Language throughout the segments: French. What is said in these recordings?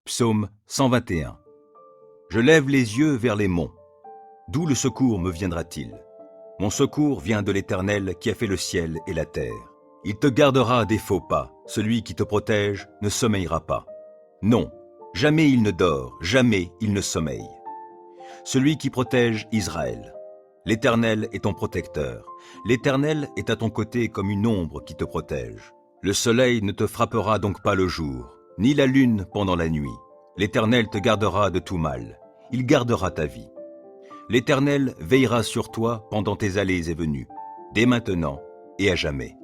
Psaume 121. Je lève les yeux vers les monts. D'où le secours me viendra-t-il? Mon secours vient de l'Éternel qui a fait le ciel et la terre. Il te gardera des faux pas, celui qui te protège ne sommeillera pas. Non, jamais il ne dort, jamais il ne sommeille. Celui qui protège Israël. L'Éternel est ton protecteur. L'Éternel est à ton côté comme une ombre qui te protège. Le soleil ne te frappera donc pas le jour, ni la lune pendant la nuit. L'Éternel te gardera de tout mal. Il gardera ta vie. L'Éternel veillera sur toi pendant tes allées et venues, dès maintenant et à jamais.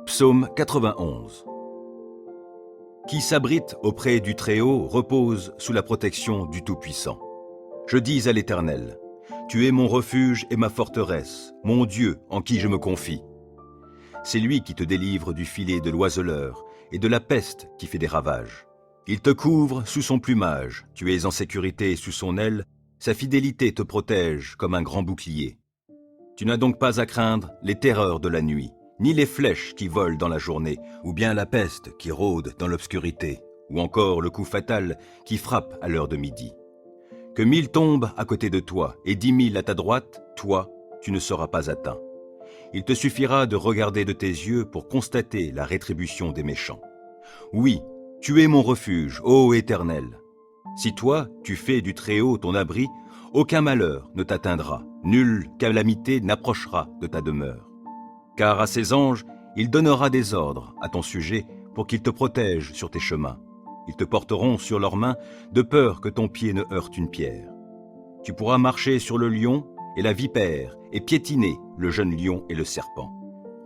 Psaume 91. Qui s'abrite auprès du Très-Haut repose sous la protection du Tout-Puissant. Je dis à l'Éternel, tu es mon refuge et ma forteresse, mon Dieu en qui je me confie. C'est lui qui te délivre du filet de l'oiseleur et de la peste qui fait des ravages. Il te couvre sous son plumage, tu es en sécurité sous son aile, sa fidélité te protège comme un grand bouclier. Tu n'as donc pas à craindre les terreurs de la nuit, ni les flèches qui volent dans la journée, ou bien la peste qui rôde dans l'obscurité, ou encore le coup fatal qui frappe à l'heure de midi. Que 1000 tombent à côté de toi et 10 000 à ta droite, toi, tu ne seras pas atteint. Il te suffira de regarder de tes yeux pour constater la rétribution des méchants. Oui, tu es mon refuge, ô Éternel. Si toi, tu fais du Très-Haut ton abri, aucun malheur ne t'atteindra, nulle calamité n'approchera de ta demeure. Car à ses anges, il donnera des ordres à ton sujet pour qu'ils te protègent sur tes chemins. Ils te porteront sur leurs mains de peur que ton pied ne heurte une pierre. Tu pourras marcher sur le lion et la vipère et piétiner le jeune lion et le serpent.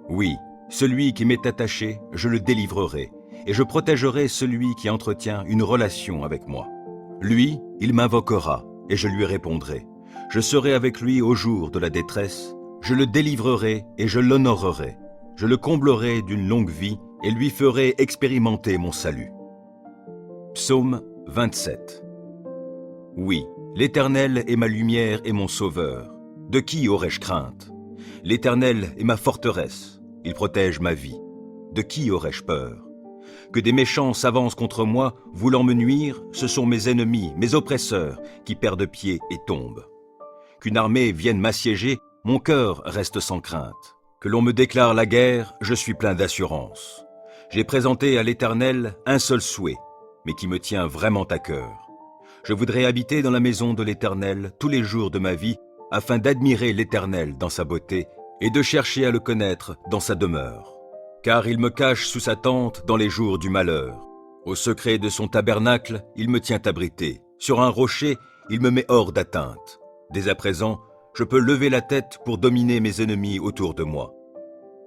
Oui, celui qui m'est attaché, je le délivrerai et je protégerai celui qui entretient une relation avec moi. Lui, il m'invoquera et je lui répondrai. Je serai avec lui au jour de la détresse. Je le délivrerai et je l'honorerai. Je le comblerai d'une longue vie et lui ferai expérimenter mon salut. Psaume 27. Oui, l'Éternel est ma lumière et mon sauveur. De qui aurais-je crainte? L'Éternel est ma forteresse. Il protège ma vie. De qui aurais-je peur? Que des méchants s'avancent contre moi, voulant me nuire, ce sont mes ennemis, mes oppresseurs, qui perdent pied et tombent. Qu'une armée vienne m'assiéger, mon cœur reste sans crainte. Que l'on me déclare la guerre, je suis plein d'assurance. J'ai présenté à l'Éternel un seul souhait, mais qui me tient vraiment à cœur. Je voudrais habiter dans la maison de l'Éternel tous les jours de ma vie, afin d'admirer l'Éternel dans sa beauté et de chercher à le connaître dans sa demeure. Car il me cache sous sa tente dans les jours du malheur. Au secret de son tabernacle, il me tient abrité. Sur un rocher, il me met hors d'atteinte. Dès à présent, je peux lever la tête pour dominer mes ennemis autour de moi.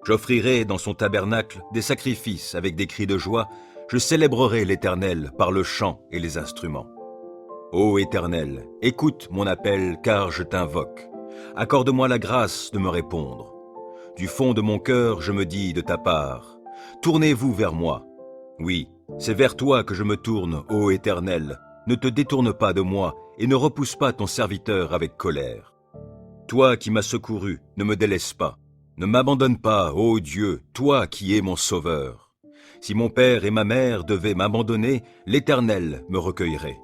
J'offrirai dans son tabernacle des sacrifices avec des cris de joie. Je célébrerai l'Éternel par le chant et les instruments. Ô Éternel, écoute mon appel car je t'invoque. Accorde-moi la grâce de me répondre. Du fond de mon cœur, je me dis de ta part, tournez-vous vers moi. Oui, c'est vers toi que je me tourne, ô Éternel. Ne te détourne pas de moi et ne repousse pas ton serviteur avec colère. Toi qui m'as secouru, ne me délaisse pas. Ne m'abandonne pas, ô Dieu, toi qui es mon sauveur. Si mon père et ma mère devaient m'abandonner, l'Éternel me recueillerait.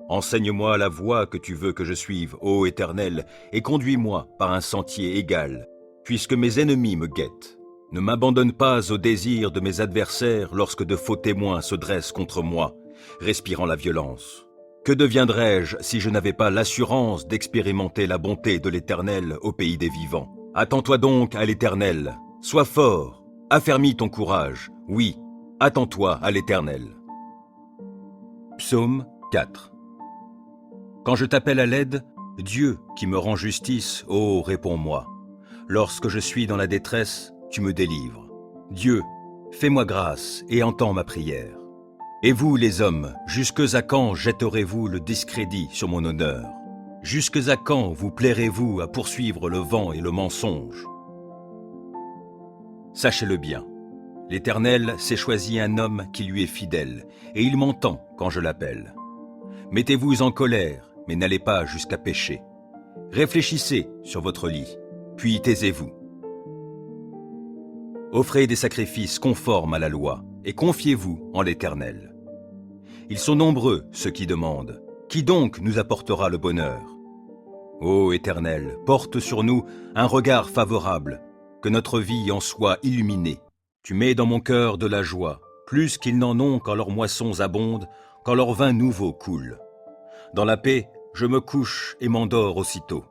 Enseigne-moi la voie que tu veux que je suive, ô Éternel, et conduis-moi par un sentier égal, puisque mes ennemis me guettent. Ne m'abandonne pas au désir de mes adversaires lorsque de faux témoins se dressent contre moi, respirant la violence. Que deviendrais-je si je n'avais pas l'assurance d'expérimenter la bonté de l'Éternel au pays des vivants? Attends-toi donc à l'Éternel, sois fort, affermis ton courage, oui, attends-toi à l'Éternel. Psaume 4. Quand je t'appelle à l'aide, Dieu qui me rend justice, ô réponds-moi. Lorsque je suis dans la détresse, tu me délivres. Dieu, fais-moi grâce et entends ma prière. Et vous, les hommes, jusque à quand jetterez-vous le discrédit sur mon honneur? Jusque à quand vous plairez-vous à poursuivre le vent et le mensonge? Sachez-le bien, l'Éternel s'est choisi un homme qui lui est fidèle, et il m'entend quand je l'appelle. Mettez-vous en colère, mais n'allez pas jusqu'à pécher. Réfléchissez sur votre lit, puis taisez-vous. Offrez des sacrifices conformes à la loi, et confiez-vous en l'Éternel. Ils sont nombreux, ceux qui demandent. Qui donc nous apportera le bonheur? Ô Éternel, porte sur nous un regard favorable, que notre vie en soit illuminée. Tu mets dans mon cœur de la joie, plus qu'ils n'en ont quand leurs moissons abondent, quand leur vin nouveau coule. Dans la paix, je me couche et m'endors aussitôt.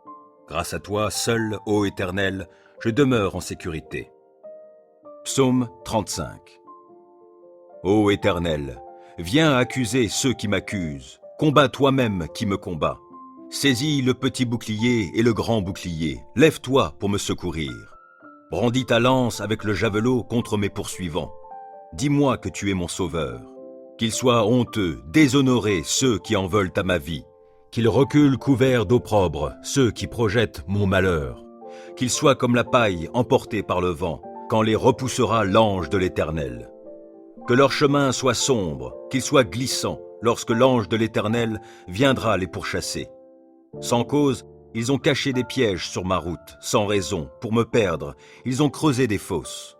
Grâce à toi, seul, ô Éternel, je demeure en sécurité. Psaume 35. Ô Éternel, viens accuser ceux qui m'accusent, combats toi-même qui me combat. Saisis le petit bouclier et le grand bouclier, lève-toi pour me secourir. Brandis ta lance avec le javelot contre mes poursuivants. Dis-moi que tu es mon sauveur. Qu'ils soient honteux, déshonorés ceux qui en veulent à ma vie. Qu'ils reculent couverts d'opprobre ceux qui projettent mon malheur. Qu'ils soient comme la paille emportée par le vent, quand les repoussera l'ange de l'Éternel. Que leur chemin soit sombre, qu'il soit glissant, lorsque l'ange de l'Éternel viendra les pourchasser. Sans cause, ils ont caché des pièges sur ma route, sans raison, pour me perdre, ils ont creusé des fosses.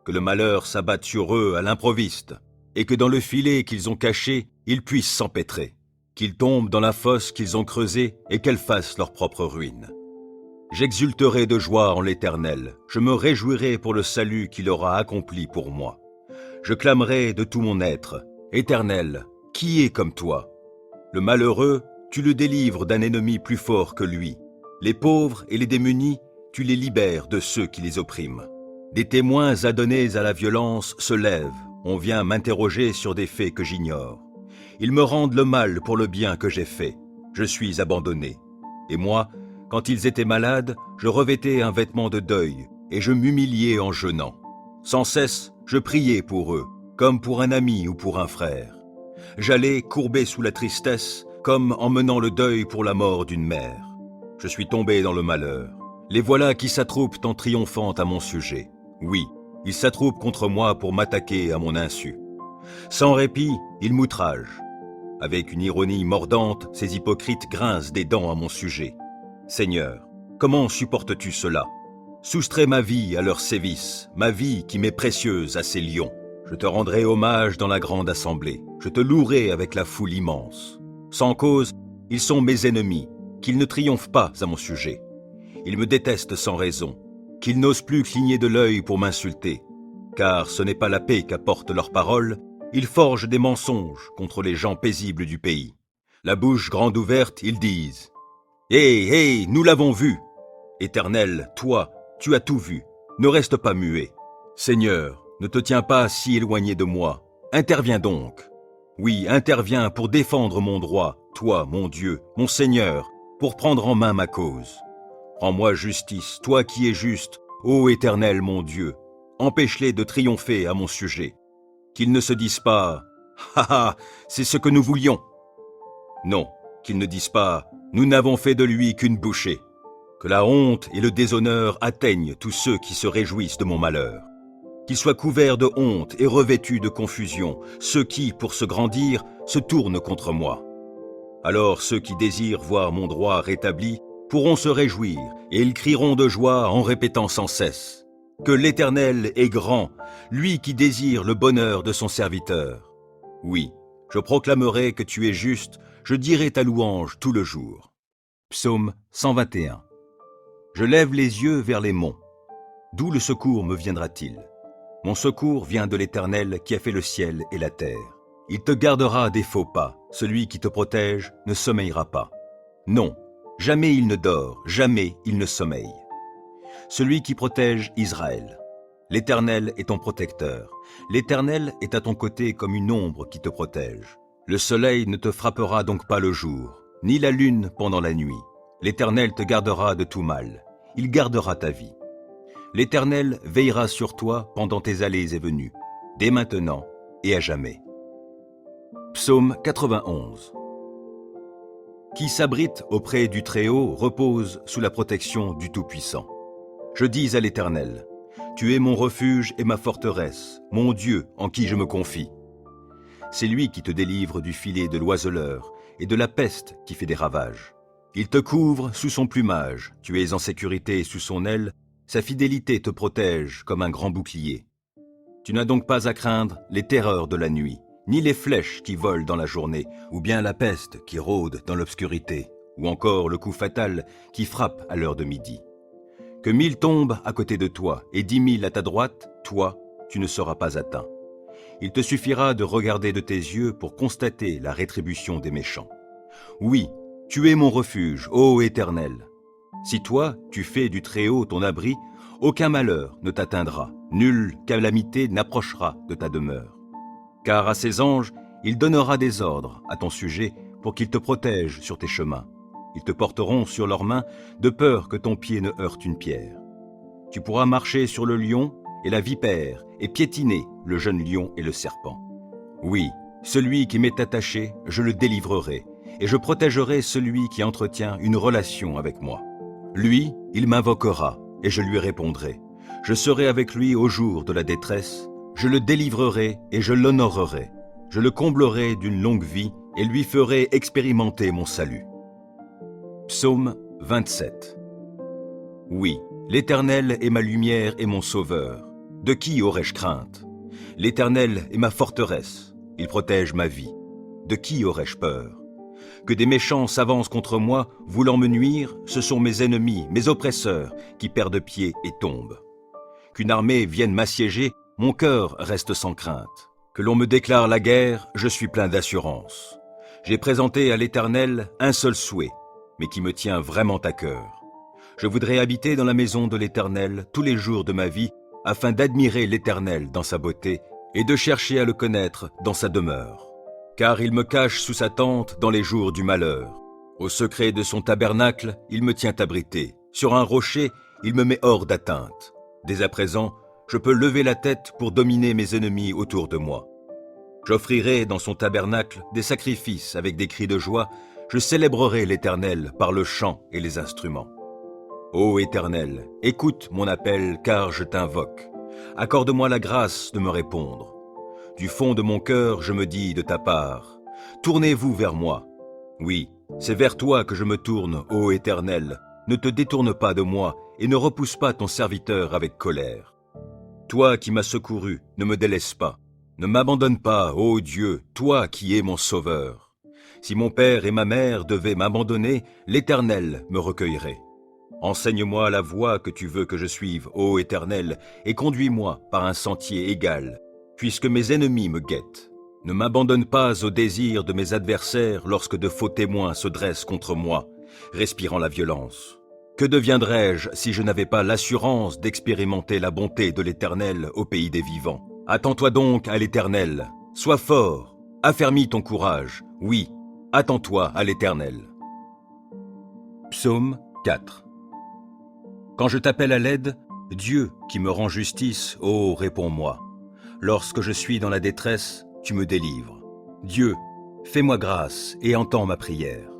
Que le malheur s'abatte sur eux à l'improviste, et que dans le filet qu'ils ont caché, ils puissent s'empêtrer. Qu'ils tombent dans la fosse qu'ils ont creusée et qu'elle fasse leur propre ruine. J'exulterai de joie en l'Éternel, je me réjouirai pour le salut qu'il aura accompli pour moi. Je clamerai de tout mon être, Éternel, qui est comme toi? Le malheureux, tu le délivres d'un ennemi plus fort que lui. Les pauvres et les démunis, tu les libères de ceux qui les oppriment. Des témoins adonnés à la violence se lèvent, on vient m'interroger sur des faits que j'ignore. Ils me rendent le mal pour le bien que j'ai fait. Je suis abandonné. Et moi, quand ils étaient malades, je revêtais un vêtement de deuil, et je m'humiliais en jeûnant. Sans cesse, je priais pour eux, comme pour un ami ou pour un frère. J'allais courbé sous la tristesse, comme en menant le deuil pour la mort d'une mère. Je suis tombé dans le malheur. Les voilà qui s'attroupent en triomphant à mon sujet. Oui, ils s'attroupent contre moi pour m'attaquer à mon insu. Sans répit, ils m'outragent. Avec une ironie mordante, ces hypocrites grincent des dents à mon sujet. Seigneur, comment supportes-tu cela? Soustrais ma vie à leurs sévices, ma vie qui m'est précieuse à ces lions. Je te rendrai hommage dans la grande assemblée, je te louerai avec la foule immense. Sans cause, ils sont mes ennemis, qu'ils ne triomphent pas à mon sujet. Ils me détestent sans raison, qu'ils n'osent plus cligner de l'œil pour m'insulter. Car ce n'est pas la paix qu'apportent leurs paroles, ils forgent des mensonges contre les gens paisibles du pays. La bouche grande ouverte, ils disent « Hé, nous l'avons vu !» Éternel, toi, tu as tout vu, ne reste pas muet. Seigneur, ne te tiens pas si éloigné de moi, interviens donc. Oui, interviens pour défendre mon droit, toi, mon Dieu, mon Seigneur, pour prendre en main ma cause. Rends-moi justice, toi qui es juste, ô Éternel mon Dieu, empêche-les de triompher à mon sujet. Qu'ils ne se disent pas « Ha ha, c'est ce que nous voulions !» Non, qu'ils ne disent pas « Nous n'avons fait de lui qu'une bouchée !» Que la honte et le déshonneur atteignent tous ceux qui se réjouissent de mon malheur. Qu'ils soient couverts de honte et revêtus de confusion, ceux qui, pour se grandir, se tournent contre moi. Alors ceux qui désirent voir mon droit rétabli pourront se réjouir, et ils crieront de joie en répétant sans cesse que l'Éternel est grand, lui qui désire le bonheur de son serviteur. Oui, je proclamerai que tu es juste, je dirai ta louange tout le jour. Psaume 121. Je lève les yeux vers les monts. D'où le secours me viendra-t-il? Mon secours vient de l'Éternel qui a fait le ciel et la terre. Il te gardera des faux pas, celui qui te protège ne sommeillera pas. Non, jamais il ne dort, jamais il ne sommeille. Celui qui protège Israël. L'Éternel est ton protecteur. L'Éternel est à ton côté comme une ombre qui te protège. Le soleil ne te frappera donc pas le jour, ni la lune pendant la nuit. L'Éternel te gardera de tout mal. Il gardera ta vie. L'Éternel veillera sur toi pendant tes allées et venues, dès maintenant et à jamais. Psaume 91. Qui s'abrite auprès du Très-Haut repose sous la protection du Tout-Puissant. Je dis à l'Éternel, tu es mon refuge et ma forteresse, mon Dieu en qui je me confie. C'est lui qui te délivre du filet de l'oiseleur et de la peste qui fait des ravages. Il te couvre sous son plumage, tu es en sécurité sous son aile, sa fidélité te protège comme un grand bouclier. Tu n'as donc pas à craindre les terreurs de la nuit, ni les flèches qui volent dans la journée, ou bien la peste qui rôde dans l'obscurité, ou encore le coup fatal qui frappe à l'heure de midi. Que 1000 tombent à côté de toi et 10 000 à ta droite, toi, tu ne seras pas atteint. Il te suffira de regarder de tes yeux pour constater la rétribution des méchants. Oui, tu es mon refuge, ô Éternel. Si toi, tu fais du Très-Haut ton abri, aucun malheur ne t'atteindra, nulle calamité n'approchera de ta demeure. Car à ses anges, il donnera des ordres à ton sujet pour qu'ils te protègent sur tes chemins. Ils te porteront sur leurs mains de peur que ton pied ne heurte une pierre. Tu pourras marcher sur le lion et la vipère et piétiner le jeune lion et le serpent. Oui, celui qui m'est attaché, je le délivrerai, et je protégerai celui qui entretient une relation avec moi. Lui, il m'invoquera, et je lui répondrai. Je serai avec lui au jour de la détresse, je le délivrerai et je l'honorerai. Je le comblerai d'une longue vie et lui ferai expérimenter mon salut. Psaume 27. Oui, l'Éternel est ma lumière et mon sauveur. De qui aurais-je crainte? L'Éternel est ma forteresse, il protège ma vie. De qui aurais-je peur? Que des méchants s'avancent contre moi, voulant me nuire, ce sont mes ennemis, mes oppresseurs, qui perdent pied et tombent. Qu'une armée vienne m'assiéger, mon cœur reste sans crainte. Que l'on me déclare la guerre, je suis plein d'assurance. J'ai présenté à l'Éternel un seul souhait, mais qui me tient vraiment à cœur. Je voudrais habiter dans la maison de l'Éternel tous les jours de ma vie, afin d'admirer l'Éternel dans sa beauté et de chercher à le connaître dans sa demeure. Car il me cache sous sa tente dans les jours du malheur. Au secret de son tabernacle, il me tient abrité. Sur un rocher, il me met hors d'atteinte. Dès à présent, je peux lever la tête pour dominer mes ennemis autour de moi. J'offrirai dans son tabernacle des sacrifices avec des cris de joie. Je célébrerai l'Éternel par le chant et les instruments. Ô Éternel, écoute mon appel car je t'invoque. Accorde-moi la grâce de me répondre. Du fond de mon cœur, je me dis de ta part, tournez-vous vers moi. Oui, c'est vers toi que je me tourne, ô Éternel. Ne te détourne pas de moi et ne repousse pas ton serviteur avec colère. Toi qui m'as secouru, ne me délaisse pas. Ne m'abandonne pas, ô Dieu, toi qui es mon sauveur. Si mon père et ma mère devaient m'abandonner, l'Éternel me recueillerait. Enseigne-moi la voie que tu veux que je suive, ô Éternel, et conduis-moi par un sentier égal, puisque mes ennemis me guettent. Ne m'abandonne pas au désir de mes adversaires lorsque de faux témoins se dressent contre moi, respirant la violence. Que deviendrais-je si je n'avais pas l'assurance d'expérimenter la bonté de l'Éternel au pays des vivants? Attends-toi donc à l'Éternel, sois fort, affermis ton courage, oui, attends-toi à l'Éternel. Psaume 4. Quand je t'appelle à l'aide, Dieu qui me rend justice, ô réponds-moi. Lorsque je suis dans la détresse, tu me délivres. Dieu, fais-moi grâce et entends ma prière.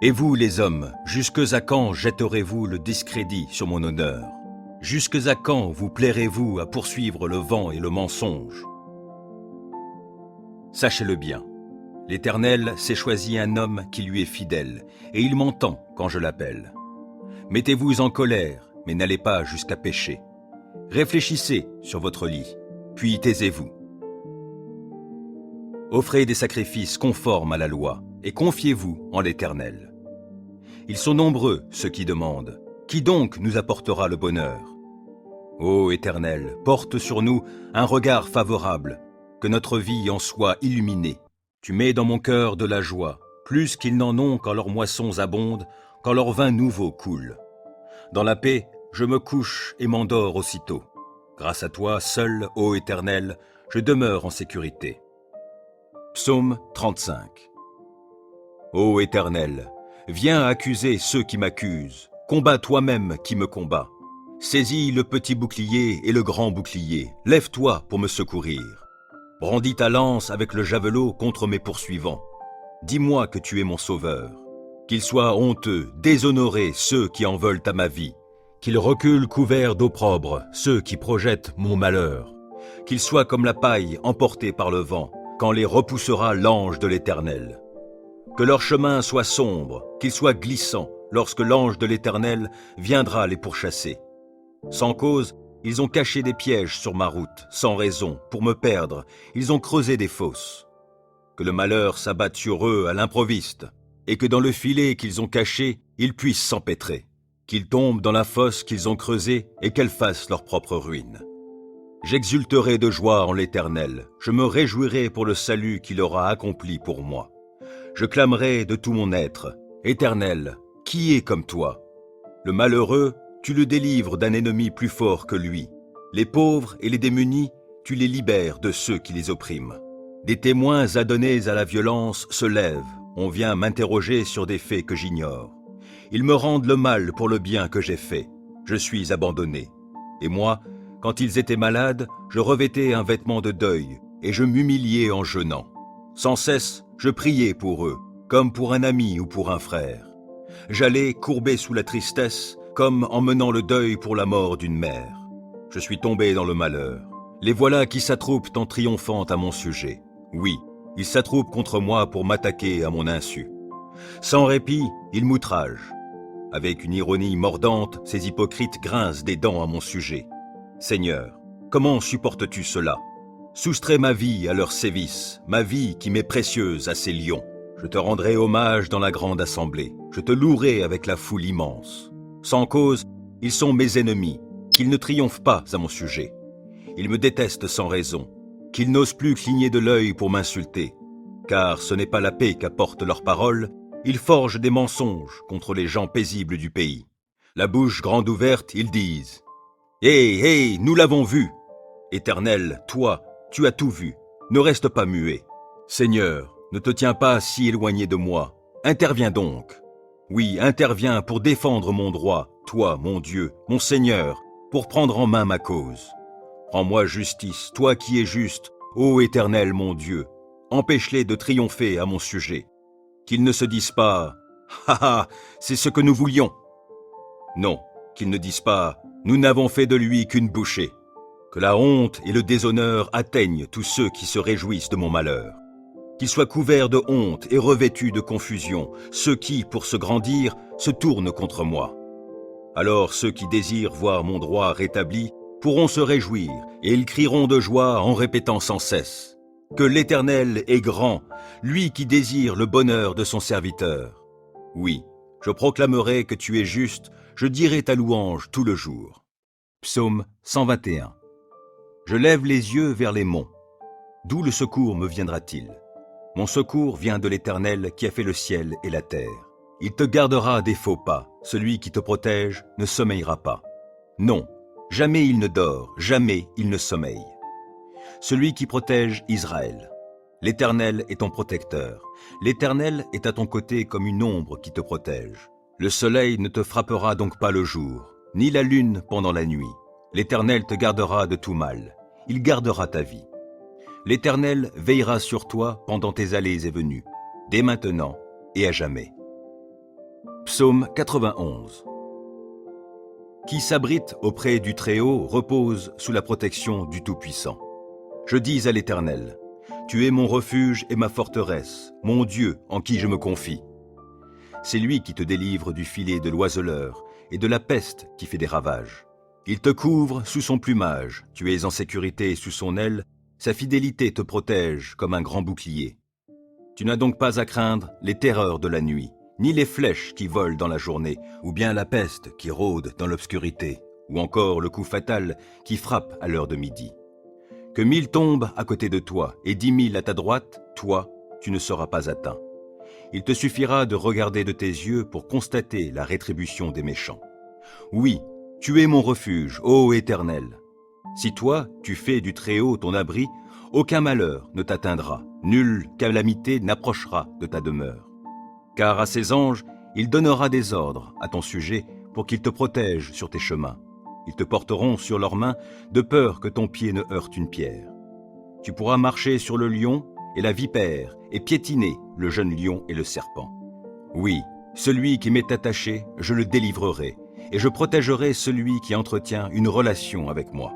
Et vous, les hommes, jusque à quand jetterez-vous le discrédit sur mon honneur? Jusque à quand vous plairez-vous à poursuivre le vent et le mensonge? Sachez-le bien, l'Éternel s'est choisi un homme qui lui est fidèle, et il m'entend quand je l'appelle. Mettez-vous en colère, mais n'allez pas jusqu'à pécher. Réfléchissez sur votre lit, puis taisez-vous. Offrez des sacrifices conformes à la loi, et confiez-vous en l'Éternel. Ils sont nombreux, ceux qui demandent. Qui donc nous apportera le bonheur? Ô Éternel, porte sur nous un regard favorable, que notre vie en soit illuminée. Tu mets dans mon cœur de la joie, plus qu'ils n'en ont quand leurs moissons abondent, quand leur vin nouveau coule. Dans la paix, je me couche et m'endors aussitôt. Grâce à toi, seul, ô Éternel, je demeure en sécurité. Psaume 35. Ô Éternel, viens accuser ceux qui m'accusent, combats toi-même qui me combat. Saisis le petit bouclier et le grand bouclier, lève-toi pour me secourir. Brandis ta lance avec le javelot contre mes poursuivants. Dis-moi que tu es mon sauveur. Qu'ils soient honteux, déshonorés ceux qui en veulent à ma vie. Qu'ils reculent couverts d'opprobre ceux qui projettent mon malheur. Qu'ils soient comme la paille emportée par le vent, quand les repoussera l'ange de l'Éternel. Que leur chemin soit sombre, qu'il soit glissant, lorsque l'ange de l'Éternel viendra les pourchasser. Sans cause, ils ont caché des pièges sur ma route, sans raison, pour me perdre, ils ont creusé des fosses. que le malheur s'abatte sur eux à l'improviste, et que dans le filet qu'ils ont caché, ils puissent s'empêtrer, qu'ils tombent dans la fosse qu'ils ont creusée et qu'elle fasse leur propre ruine. J'exulterai de joie en l'Éternel, je me réjouirai pour le salut qu'il aura accompli pour moi. Je clamerai de tout mon être, Éternel, qui est comme toi? Le malheureux, tu le délivres d'un ennemi plus fort que lui. Les pauvres et les démunis, tu les libères de ceux qui les oppriment. Des témoins adonnés à la violence se lèvent, on vient m'interroger sur des faits que j'ignore. Ils me rendent le mal pour le bien que j'ai fait. Je suis abandonné. Et moi, quand ils étaient malades, je revêtais un vêtement de deuil, et je m'humiliais en jeûnant. Sans cesse, je priais pour eux, comme pour un ami ou pour un frère. J'allais courbé sous la tristesse, comme en menant le deuil pour la mort d'une mère. Je suis tombé dans le malheur. Les voilà qui s'attroupent en triomphant à mon sujet. Oui, ils s'attroupent contre moi pour m'attaquer à mon insu. Sans répit, ils m'outragent. Avec une ironie mordante, ces hypocrites grincent des dents à mon sujet. Seigneur, comment supportes-tu cela? Soustrais ma vie à leurs sévices, ma vie qui m'est précieuse à ces lions. Je te rendrai hommage dans la grande assemblée, je te louerai avec la foule immense. Sans cause, ils sont mes ennemis, qu'ils ne triomphent pas à mon sujet. Ils me détestent sans raison, qu'ils n'osent plus cligner de l'œil pour m'insulter. Car ce n'est pas la paix qu'apportent leurs paroles, ils forgent des mensonges contre les gens paisibles du pays. La bouche grande ouverte, ils disent « Hé, nous l'avons vu !» Éternel, toi, tu as tout vu, ne reste pas muet. Seigneur, ne te tiens pas si éloigné de moi, interviens donc. Oui, interviens pour défendre mon droit, toi, mon Dieu, mon Seigneur, pour prendre en main ma cause. Rends-moi justice, toi qui es juste, ô Éternel mon Dieu, empêche-les de triompher à mon sujet. Qu'ils ne se disent pas « Ha ha, c'est ce que nous voulions !» Non, qu'ils ne disent pas « Nous n'avons fait de lui qu'une bouchée !» Que la honte et le déshonneur atteignent tous ceux qui se réjouissent de mon malheur. Qu'ils soient couverts de honte et revêtus de confusion, ceux qui, pour se grandir, se tournent contre moi. Alors ceux qui désirent voir mon droit rétabli pourront se réjouir, et ils crieront de joie en répétant sans cesse « Que l'Éternel est grand, lui qui désire le bonheur de son serviteur. » Oui, je proclamerai que tu es juste, je dirai ta louange tout le jour. Psaume 121. Je lève les yeux vers les monts. D'où le secours me viendra-t-il? Mon secours vient de l'Éternel qui a fait le ciel et la terre. Il te gardera des faux pas, celui qui te protège ne sommeillera pas. Non, jamais il ne dort, jamais il ne sommeille. Celui qui protège Israël. L'Éternel est ton protecteur. L'Éternel est à ton côté comme une ombre qui te protège. Le soleil ne te frappera donc pas le jour, ni la lune pendant la nuit. L'Éternel te gardera de tout mal. Il gardera ta vie. L'Éternel veillera sur toi pendant tes allées et venues, dès maintenant et à jamais. Psaume 91. Qui s'abrite auprès du Très-Haut repose sous la protection du Tout-Puissant. Je dis à l'Éternel, tu es mon refuge et ma forteresse, mon Dieu en qui je me confie. C'est lui qui te délivre du filet de l'oiseleur et de la peste qui fait des ravages. Il te couvre sous son plumage, tu es en sécurité sous son aile, sa fidélité te protège comme un grand bouclier. Tu n'as donc pas à craindre les terreurs de la nuit, ni les flèches qui volent dans la journée, ou bien la peste qui rôde dans l'obscurité, ou encore le coup fatal qui frappe à l'heure de midi. Que 1000 tombent à côté de toi et 10 000 à ta droite, toi, tu ne seras pas atteint. Il te suffira de regarder de tes yeux pour constater la rétribution des méchants. Oui, tu es mon refuge, ô Éternel. Si toi, tu fais du Très-Haut ton abri, aucun malheur ne t'atteindra, nulle calamité n'approchera de ta demeure. Car à ses anges, il donnera des ordres à ton sujet pour qu'ils te protègent sur tes chemins. Ils te porteront sur leurs mains de peur que ton pied ne heurte une pierre. Tu pourras marcher sur le lion et la vipère et piétiner le jeune lion et le serpent. Oui, celui qui m'est attaché, je le délivrerai, et je protégerai celui qui entretient une relation avec moi.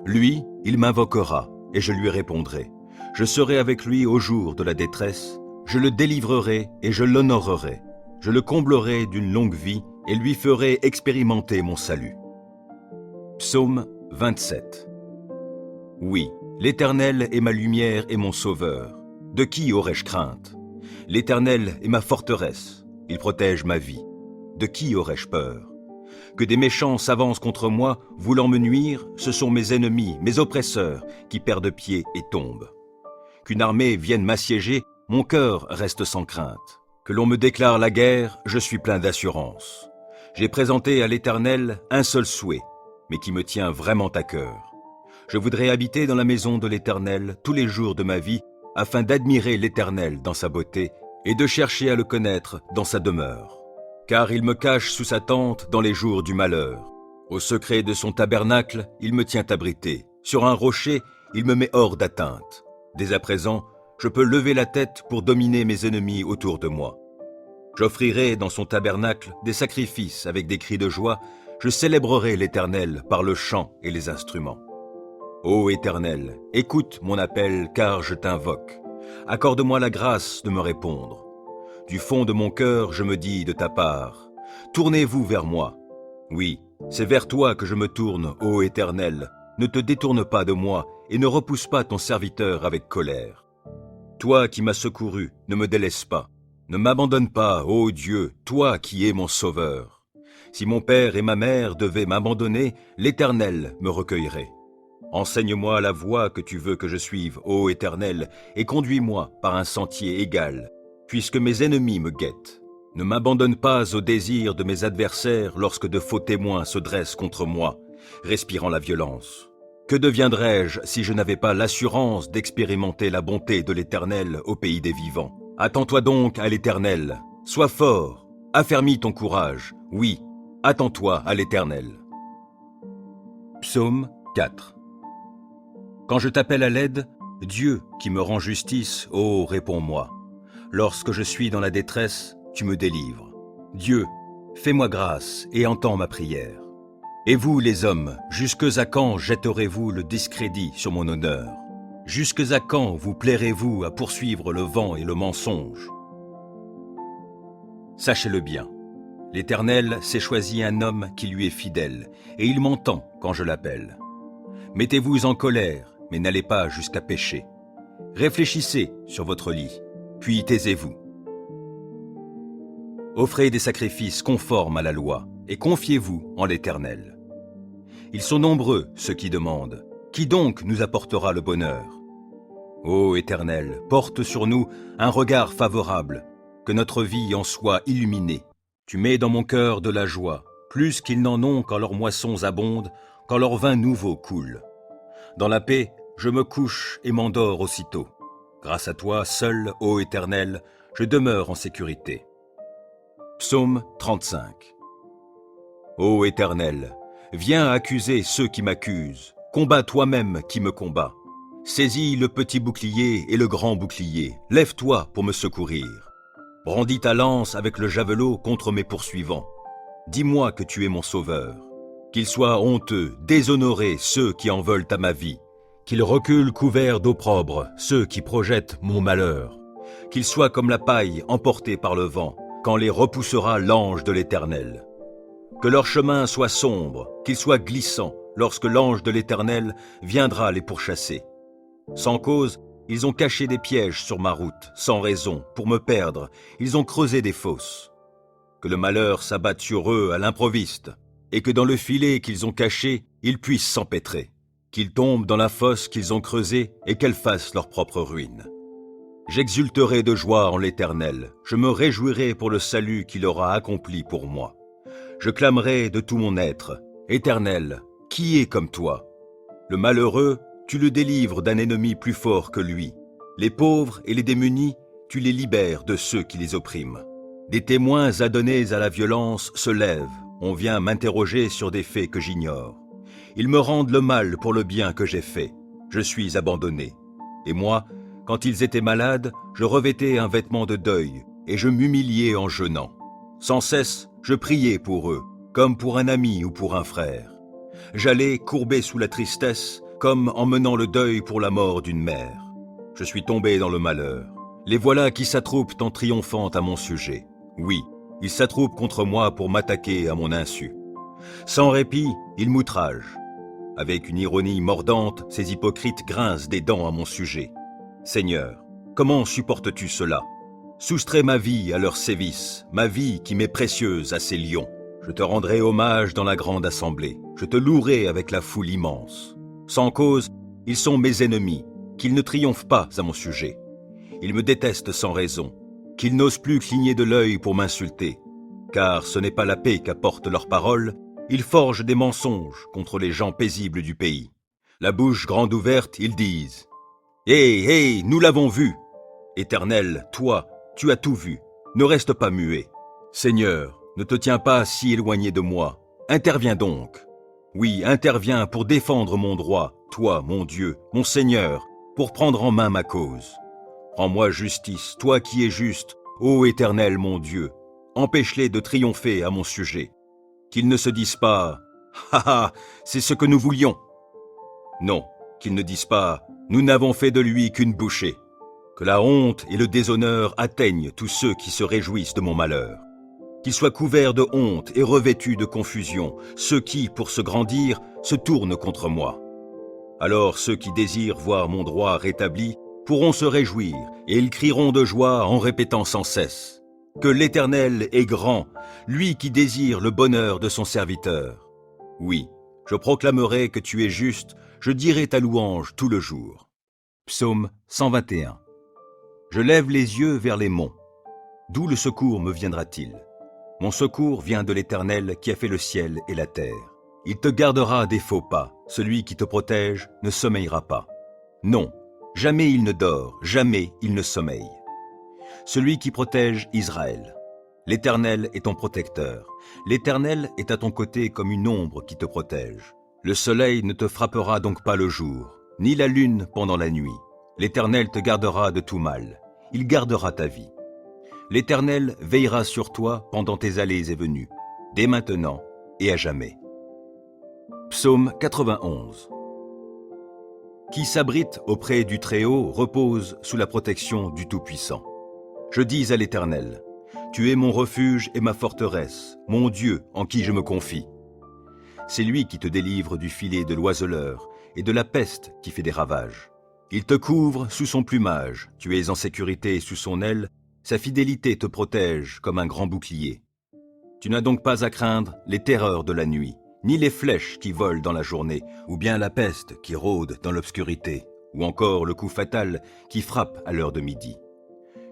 Lui, il m'invoquera, et je lui répondrai. Je serai avec lui au jour de la détresse, je le délivrerai et je l'honorerai. Je le comblerai d'une longue vie et lui ferai expérimenter mon salut. Psaume 27. Oui, l'Éternel est ma lumière et mon sauveur. De qui aurais-je crainte? L'Éternel est ma forteresse, il protège ma vie. De qui aurais-je peur? Que des méchants s'avancent contre moi, voulant me nuire, ce sont mes ennemis, mes oppresseurs, qui perdent pied et tombent. Qu'une armée vienne m'assiéger, mon cœur reste sans crainte. Que l'on me déclare la guerre, je suis plein d'assurance. J'ai présenté à l'Éternel un seul souhait, mais qui me tient vraiment à cœur. Je voudrais habiter dans la maison de l'Éternel tous les jours de ma vie, afin d'admirer l'Éternel dans sa beauté et de chercher à le connaître dans sa demeure. Car il me cache sous sa tente dans les jours du malheur. Au secret de son tabernacle, il me tient abrité. Sur un rocher, il me met hors d'atteinte. Dès à présent, je peux lever la tête pour dominer mes ennemis autour de moi. J'offrirai dans son tabernacle des sacrifices avec des cris de joie. Je célébrerai l'Éternel par le chant et les instruments. Ô Éternel, écoute mon appel car je t'invoque. Accorde-moi la grâce de me répondre. Du fond de mon cœur, je me dis de ta part, tournez-vous vers moi. Oui, c'est vers toi que je me tourne, ô Éternel. Ne te détourne pas de moi et ne repousse pas ton serviteur avec colère. Toi qui m'as secouru, ne me délaisse pas. Ne m'abandonne pas, ô Dieu, toi qui es mon sauveur. Si mon père et ma mère devaient m'abandonner, l'Éternel me recueillerait. Enseigne-moi la voie que tu veux que je suive, ô Éternel, et conduis-moi par un sentier égal, puisque mes ennemis me guettent. Ne m'abandonne pas au désir de mes adversaires lorsque de faux témoins se dressent contre moi, respirant la violence. Que deviendrais-je si je n'avais pas l'assurance d'expérimenter la bonté de l'Éternel au pays des vivants? Attends-toi donc à l'Éternel, sois fort, affermis ton courage, oui, attends-toi à l'Éternel. Psaume 4. Quand je t'appelle à l'aide, Dieu qui me rend justice, ô réponds-moi. Lorsque je suis dans la détresse, tu me délivres. Dieu, fais-moi grâce et entends ma prière. Et vous, les hommes, jusque à quand jetterez-vous le discrédit sur mon honneur? Jusque à quand vous plairez-vous à poursuivre le vent et le mensonge? Sachez-le bien, l'Éternel s'est choisi un homme qui lui est fidèle, et il m'entend quand je l'appelle. Mettez-vous en colère, mais n'allez pas jusqu'à pécher. Réfléchissez sur votre lit, puis taisez-vous. Offrez des sacrifices conformes à la loi, et confiez-vous en l'Éternel. Ils sont nombreux, ceux qui demandent. Qui donc nous apportera le bonheur? Ô Éternel, porte sur nous un regard favorable, que notre vie en soit illuminée. Tu mets dans mon cœur de la joie, plus qu'ils n'en ont quand leurs moissons abondent, quand leur vin nouveau coule. Dans la paix, je me couche et m'endors aussitôt. Grâce à toi, seul, ô Éternel, je demeure en sécurité. Psaume 35. Ô Éternel, viens accuser ceux qui m'accusent, combat toi-même qui me combat. Saisis le petit bouclier et le grand bouclier, lève-toi pour me secourir. Brandis ta lance avec le javelot contre mes poursuivants. Dis-moi que tu es mon sauveur. Qu'ils soient honteux, déshonorés ceux qui en veulent à ma vie. Qu'ils reculent couverts d'opprobre ceux qui projettent mon malheur. Qu'ils soient comme la paille emportée par le vent, quand les repoussera l'ange de l'Éternel. Que leur chemin soit sombre, qu'il soit glissant, lorsque l'ange de l'Éternel viendra les pourchasser. Sans cause, ils ont caché des pièges sur ma route, sans raison, pour me perdre, ils ont creusé des fosses. Que le malheur s'abatte sur eux à l'improviste, et que dans le filet qu'ils ont caché, ils puissent s'empêtrer. Qu'ils tombent dans la fosse qu'ils ont creusée et qu'elle fasse leur propre ruine. J'exulterai de joie en l'Éternel, je me réjouirai pour le salut qu'il aura accompli pour moi. Je clamerai de tout mon être, Éternel, qui est comme toi? Le malheureux, tu le délivres d'un ennemi plus fort que lui. Les pauvres et les démunis, tu les libères de ceux qui les oppriment. Des témoins adonnés à la violence se lèvent, on vient m'interroger sur des faits que j'ignore. Ils me rendent le mal pour le bien que j'ai fait. Je suis abandonné. Et moi, quand ils étaient malades, je revêtais un vêtement de deuil, et je m'humiliais en jeûnant. Sans cesse, je priais pour eux, comme pour un ami ou pour un frère. J'allais courbé sous la tristesse, comme en menant le deuil pour la mort d'une mère. Je suis tombé dans le malheur. Les voilà qui s'attroupent en triomphant à mon sujet. Oui, ils s'attroupent contre moi pour m'attaquer à mon insu. Sans répit, ils m'outragent. Avec une ironie mordante, ces hypocrites grincent des dents à mon sujet. Seigneur, Comment supportes-tu cela? Soustrais ma vie à leur sévice, ma vie qui m'est précieuse à ces lions. Je te rendrai hommage dans la grande assemblée, je te louerai avec la foule immense. Sans cause, ils sont mes ennemis, qu'ils ne triomphent pas à mon sujet. Ils me détestent sans raison, qu'ils n'osent plus cligner de l'œil pour m'insulter. Car ce n'est pas la paix qu'apportent leurs paroles, ils forgent des mensonges contre les gens paisibles du pays. La bouche grande ouverte, ils disent « Hé, hé, nous l'avons vu !» Éternel, toi, tu as tout vu, ne reste pas muet. Seigneur, ne te tiens pas si éloigné de moi, interviens donc. Oui, interviens pour défendre mon droit, toi, mon Dieu, mon Seigneur, pour prendre en main ma cause. Rends-moi justice, toi qui es juste, ô Éternel, mon Dieu. Empêche-les de triompher à mon sujet. Qu'ils ne se disent pas « Ha ha, c'est ce que nous voulions !» Non, qu'ils ne disent pas « Nous n'avons fait de lui qu'une bouchée !» Que la honte et le déshonneur atteignent tous ceux qui se réjouissent de mon malheur. Qu'ils soient couverts de honte et revêtus de confusion, ceux qui, pour se grandir, se tournent contre moi. Alors ceux qui désirent voir mon droit rétabli pourront se réjouir, et ils crieront de joie en répétant sans cesse que l'Éternel est grand, lui qui désire le bonheur de son serviteur. Oui, je proclamerai que tu es juste, je dirai ta louange tout le jour. Psaume 121. Je lève les yeux vers les monts. D'où le secours me viendra-t-il? Mon secours vient de l'Éternel qui a fait le ciel et la terre. Il te gardera des faux pas, celui qui te protège ne sommeillera pas. Non, jamais il ne dort, jamais il ne sommeille. Celui qui protège Israël. L'Éternel est ton protecteur. L'Éternel est à ton côté comme une ombre qui te protège. Le soleil ne te frappera donc pas le jour, ni la lune pendant la nuit. L'Éternel te gardera de tout mal. Il gardera ta vie. L'Éternel veillera sur toi pendant tes allées et venues, dès maintenant et à jamais. Psaume 91. Qui s'abrite auprès du Très-Haut repose sous la protection du Tout-Puissant. Je dis à l'Éternel, tu es mon refuge et ma forteresse, mon Dieu en qui je me confie. C'est lui qui te délivre du filet de l'oiseleur et de la peste qui fait des ravages. Il te couvre sous son plumage, tu es en sécurité sous son aile, sa fidélité te protège comme un grand bouclier. Tu n'as donc pas à craindre les terreurs de la nuit, ni les flèches qui volent dans la journée, ou bien la peste qui rôde dans l'obscurité, ou encore le coup fatal qui frappe à l'heure de midi.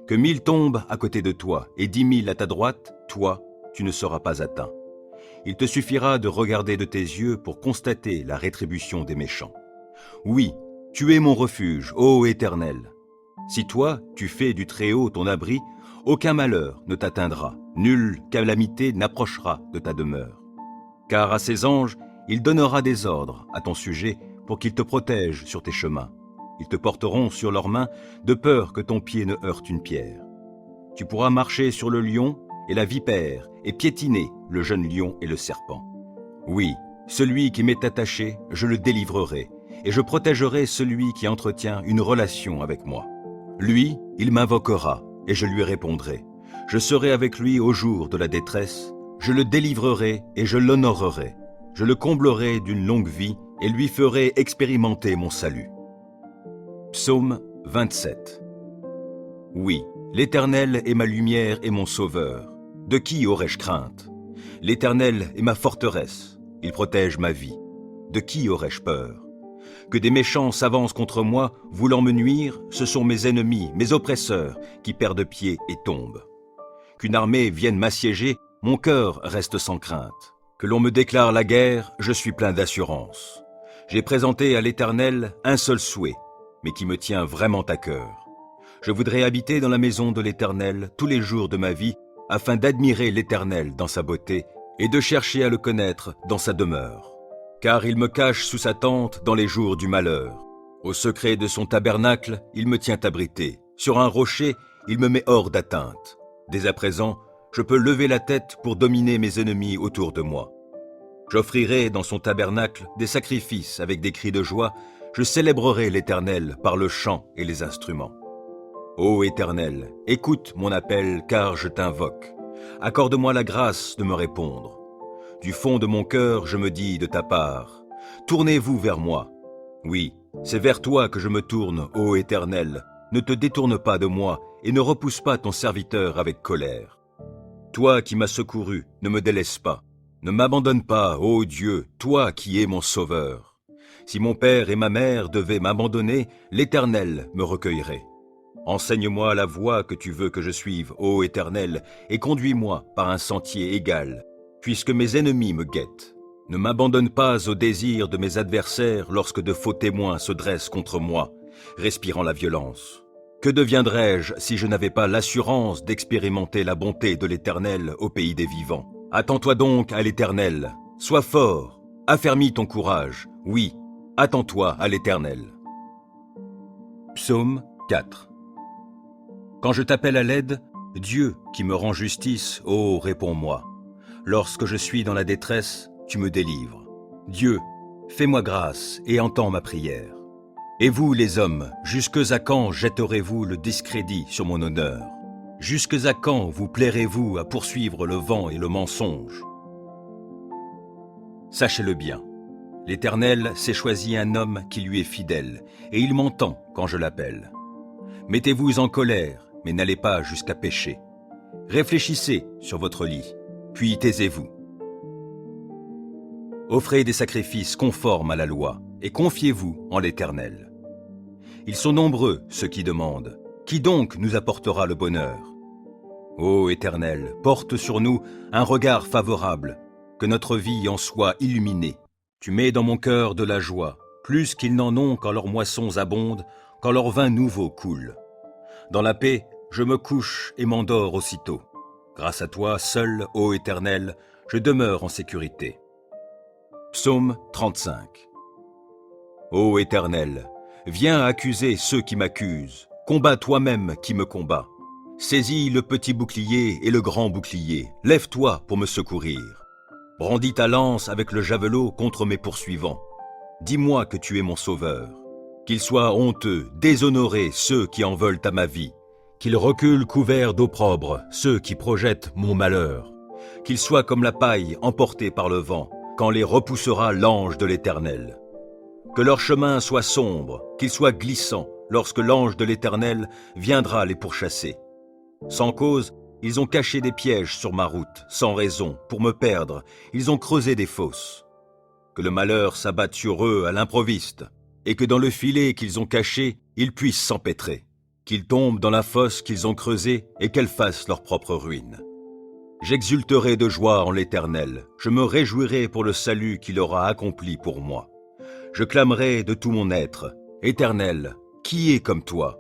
Que 1000 tombent à côté de toi et 10 000 à ta droite, toi, tu ne seras pas atteint. Il te suffira de regarder de tes yeux pour constater la rétribution des méchants. Oui, tu es mon refuge, ô Éternel. Si toi, tu fais du Très-Haut ton abri, aucun malheur ne t'atteindra, nulle calamité n'approchera de ta demeure. Car à ses anges, il donnera des ordres à ton sujet pour qu'ils te protègent sur tes chemins. Ils te porteront sur leurs mains de peur que ton pied ne heurte une pierre. Tu pourras marcher sur le lion et la vipère et piétiner le jeune lion et le serpent. Oui, celui qui m'est attaché, je le délivrerai, et je protégerai celui qui entretient une relation avec moi. Lui, il m'invoquera, et je lui répondrai. Je serai avec lui au jour de la détresse, je le délivrerai et je l'honorerai. Je le comblerai d'une longue vie et lui ferai expérimenter mon salut. Psaume 27. Oui, l'Éternel est ma lumière et mon sauveur. De qui aurais-je crainte? L'Éternel est ma forteresse, il protège ma vie. De qui aurais-je peur? Que des méchants s'avancent contre moi, voulant me nuire, ce sont mes ennemis, mes oppresseurs, qui perdent pied et tombent. Qu'une armée vienne m'assiéger, mon cœur reste sans crainte. Que l'on me déclare la guerre, je suis plein d'assurance. J'ai présenté à l'Éternel un seul souhait, mais qui me tient vraiment à cœur. Je voudrais habiter dans la maison de l'Éternel tous les jours de ma vie, afin d'admirer l'Éternel dans sa beauté et de chercher à le connaître dans sa demeure. Car il me cache sous sa tente dans les jours du malheur. Au secret de son tabernacle, il me tient abrité. Sur un rocher, il me met hors d'atteinte. Dès à présent, je peux lever la tête pour dominer mes ennemis autour de moi. J'offrirai dans son tabernacle des sacrifices avec des cris de joie. Je célébrerai l'Éternel par le chant et les instruments. Ô Éternel, écoute mon appel car je t'invoque. Accorde-moi la grâce de me répondre. Du fond de mon cœur, je me dis de ta part, tournez-vous vers moi. Oui, c'est vers toi que je me tourne, ô Éternel. ne te détourne pas de moi et ne repousse pas ton serviteur avec colère. Toi qui m'as secouru, ne me délaisse pas. Ne m'abandonne pas, ô Dieu, toi qui es mon sauveur. Si mon père et ma mère devaient m'abandonner, l'Éternel me recueillerait. Enseigne-moi la voie que tu veux que je suive, ô Éternel, et conduis-moi par un sentier égal, puisque mes ennemis me guettent. Ne m'abandonne pas au désir de mes adversaires lorsque de faux témoins se dressent contre moi, respirant la violence. Que deviendrais-je si je n'avais pas l'assurance d'expérimenter la bonté de l'Éternel au pays des vivants? Attends-toi donc à l'Éternel, sois fort, affermis ton courage, oui, attends-toi à l'Éternel. Psaume 4. Quand je t'appelle à l'aide, Dieu qui me rend justice, ô réponds-moi. Lorsque je suis dans la détresse, tu me délivres. Dieu, fais-moi grâce et entends ma prière. Et vous, les hommes, jusque à quand jetterez-vous le discrédit sur mon honneur? Jusque à quand vous plairez-vous à poursuivre le vent et le mensonge? Sachez-le bien, l'Éternel s'est choisi un homme qui lui est fidèle, et il m'entend quand je l'appelle. Mettez-vous en colère, mais n'allez pas jusqu'à pécher. Réfléchissez sur votre lit, puis taisez-vous. Offrez des sacrifices conformes à la loi, et confiez-vous en l'Éternel. Ils sont nombreux, ceux qui demandent. Qui donc nous apportera le bonheur? Ô Éternel, porte sur nous un regard favorable, que notre vie en soit illuminée. Tu mets dans mon cœur de la joie, plus qu'ils n'en ont quand leurs moissons abondent, quand leur vin nouveau coule. Dans la paix, je me couche et m'endors aussitôt. Grâce à toi, seul, ô Éternel, je demeure en sécurité. Psaume 35. Ô Éternel, viens accuser ceux qui m'accusent, combats toi-même qui me combat. Saisis le petit bouclier et le grand bouclier, lève-toi pour me secourir. Brandis ta lance avec le javelot contre mes poursuivants. Dis-moi que tu es mon sauveur. Qu'ils soient honteux, déshonorés ceux qui en veulent à ma vie. Qu'ils reculent couverts d'opprobre ceux qui projettent mon malheur. Qu'ils soient comme la paille emportée par le vent, quand les repoussera l'ange de l'Éternel. Que leur chemin soit sombre, qu'il soit glissant, lorsque l'ange de l'Éternel viendra les pourchasser. Sans cause, ils ont caché des pièges sur ma route, sans raison, pour me perdre, ils ont creusé des fosses. Que le malheur s'abatte sur eux à l'improviste, et que dans le filet qu'ils ont caché, ils puissent s'empêtrer. Qu'ils tombent dans la fosse qu'ils ont creusée et qu'elle fasse leur propre ruine. J'exulterai de joie en l'Éternel, je me réjouirai pour le salut qu'il aura accompli pour moi. Je clamerai de tout mon être, Éternel, qui est comme toi?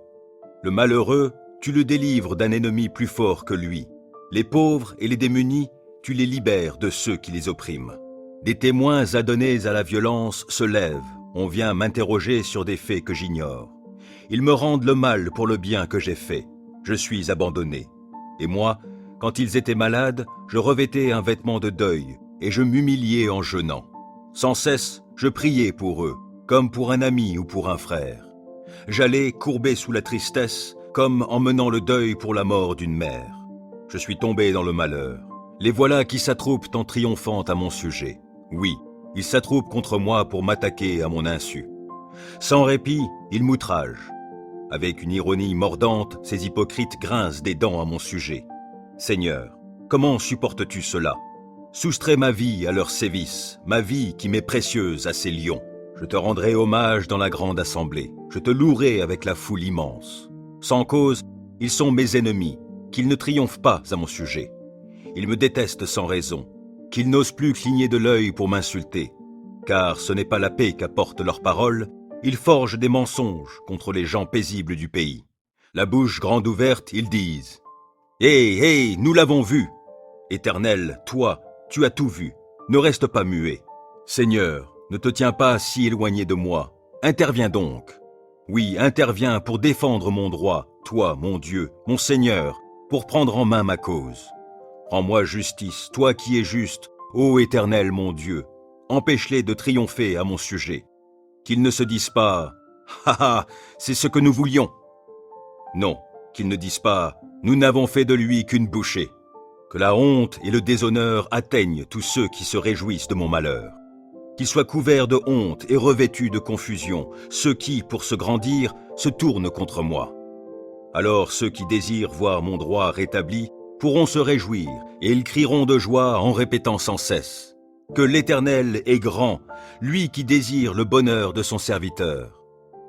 Le malheureux, tu le délivres d'un ennemi plus fort que lui. Les pauvres et les démunis, tu les libères de ceux qui les oppriment. Des témoins adonnés à la violence se lèvent, on vient m'interroger sur des faits que j'ignore. Ils me rendent le mal pour le bien que j'ai fait. Je suis abandonné. Et moi, quand ils étaient malades, je revêtais un vêtement de deuil, et je m'humiliais en jeûnant. Sans cesse, je priais pour eux, comme pour un ami ou pour un frère. J'allais courbé sous la tristesse, comme en menant le deuil pour la mort d'une mère. Je suis tombé dans le malheur. Les voilà qui s'attroupent en triomphant à mon sujet. Oui, ils s'attroupent contre moi pour m'attaquer à mon insu. Sans répit, ils m'outragent. Avec une ironie mordante, ces hypocrites grincent des dents à mon sujet. Seigneur, comment supportes-tu cela? Soustrais ma vie à leurs sévices, ma vie qui m'est précieuse à ces lions. Je te rendrai hommage dans la grande assemblée. Je te louerai avec la foule immense. Sans cause, ils sont mes ennemis, qu'ils ne triomphent pas à mon sujet. Ils me détestent sans raison, qu'ils n'osent plus cligner de l'œil pour m'insulter. Car ce n'est pas la paix qu'apportent leurs paroles, ils forgent des mensonges contre les gens paisibles du pays. La bouche grande ouverte, ils disent « Hé, nous l'avons vu !» Éternel, toi, tu as tout vu, ne reste pas muet. Seigneur, ne te tiens pas si éloigné de moi, interviens donc. Oui, interviens pour défendre mon droit, toi, mon Dieu, mon Seigneur, pour prendre en main ma cause. Rends-moi justice, toi qui es juste, ô Éternel mon Dieu, empêche-les de triompher à mon sujet. Qu'ils ne se disent pas « Ha ha, c'est ce que nous voulions !» Non, qu'ils ne disent pas « Nous n'avons fait de lui qu'une bouchée !» Que la honte et le déshonneur atteignent tous ceux qui se réjouissent de mon malheur. Qu'ils soient couverts de honte et revêtus de confusion, ceux qui, pour se grandir, se tournent contre moi. Alors ceux qui désirent voir mon droit rétabli pourront se réjouir, et ils crieront de joie en répétant sans cesse que l'Éternel est grand, lui qui désire le bonheur de son serviteur.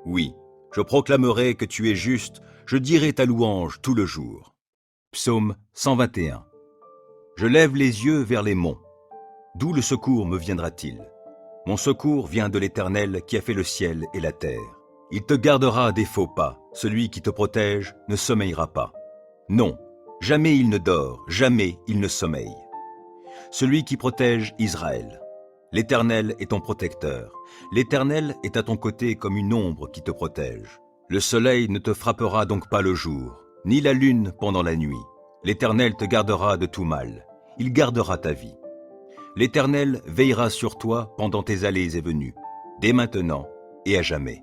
Oui, je proclamerai que tu es juste, je dirai ta louange tout le jour. Psaume 121. Je lève les yeux vers les monts. D'où le secours me viendra-t-il? Mon secours vient de l'Éternel qui a fait le ciel et la terre. Il te gardera des faux pas, celui qui te protège ne sommeillera pas. Non, jamais il ne dort, jamais il ne sommeille. Celui qui protège Israël. L'Éternel est ton protecteur. L'Éternel est à ton côté comme une ombre qui te protège. Le soleil ne te frappera donc pas le jour, ni la lune pendant la nuit. L'Éternel te gardera de tout mal. Il gardera ta vie. L'Éternel veillera sur toi pendant tes allées et venues, dès maintenant et à jamais.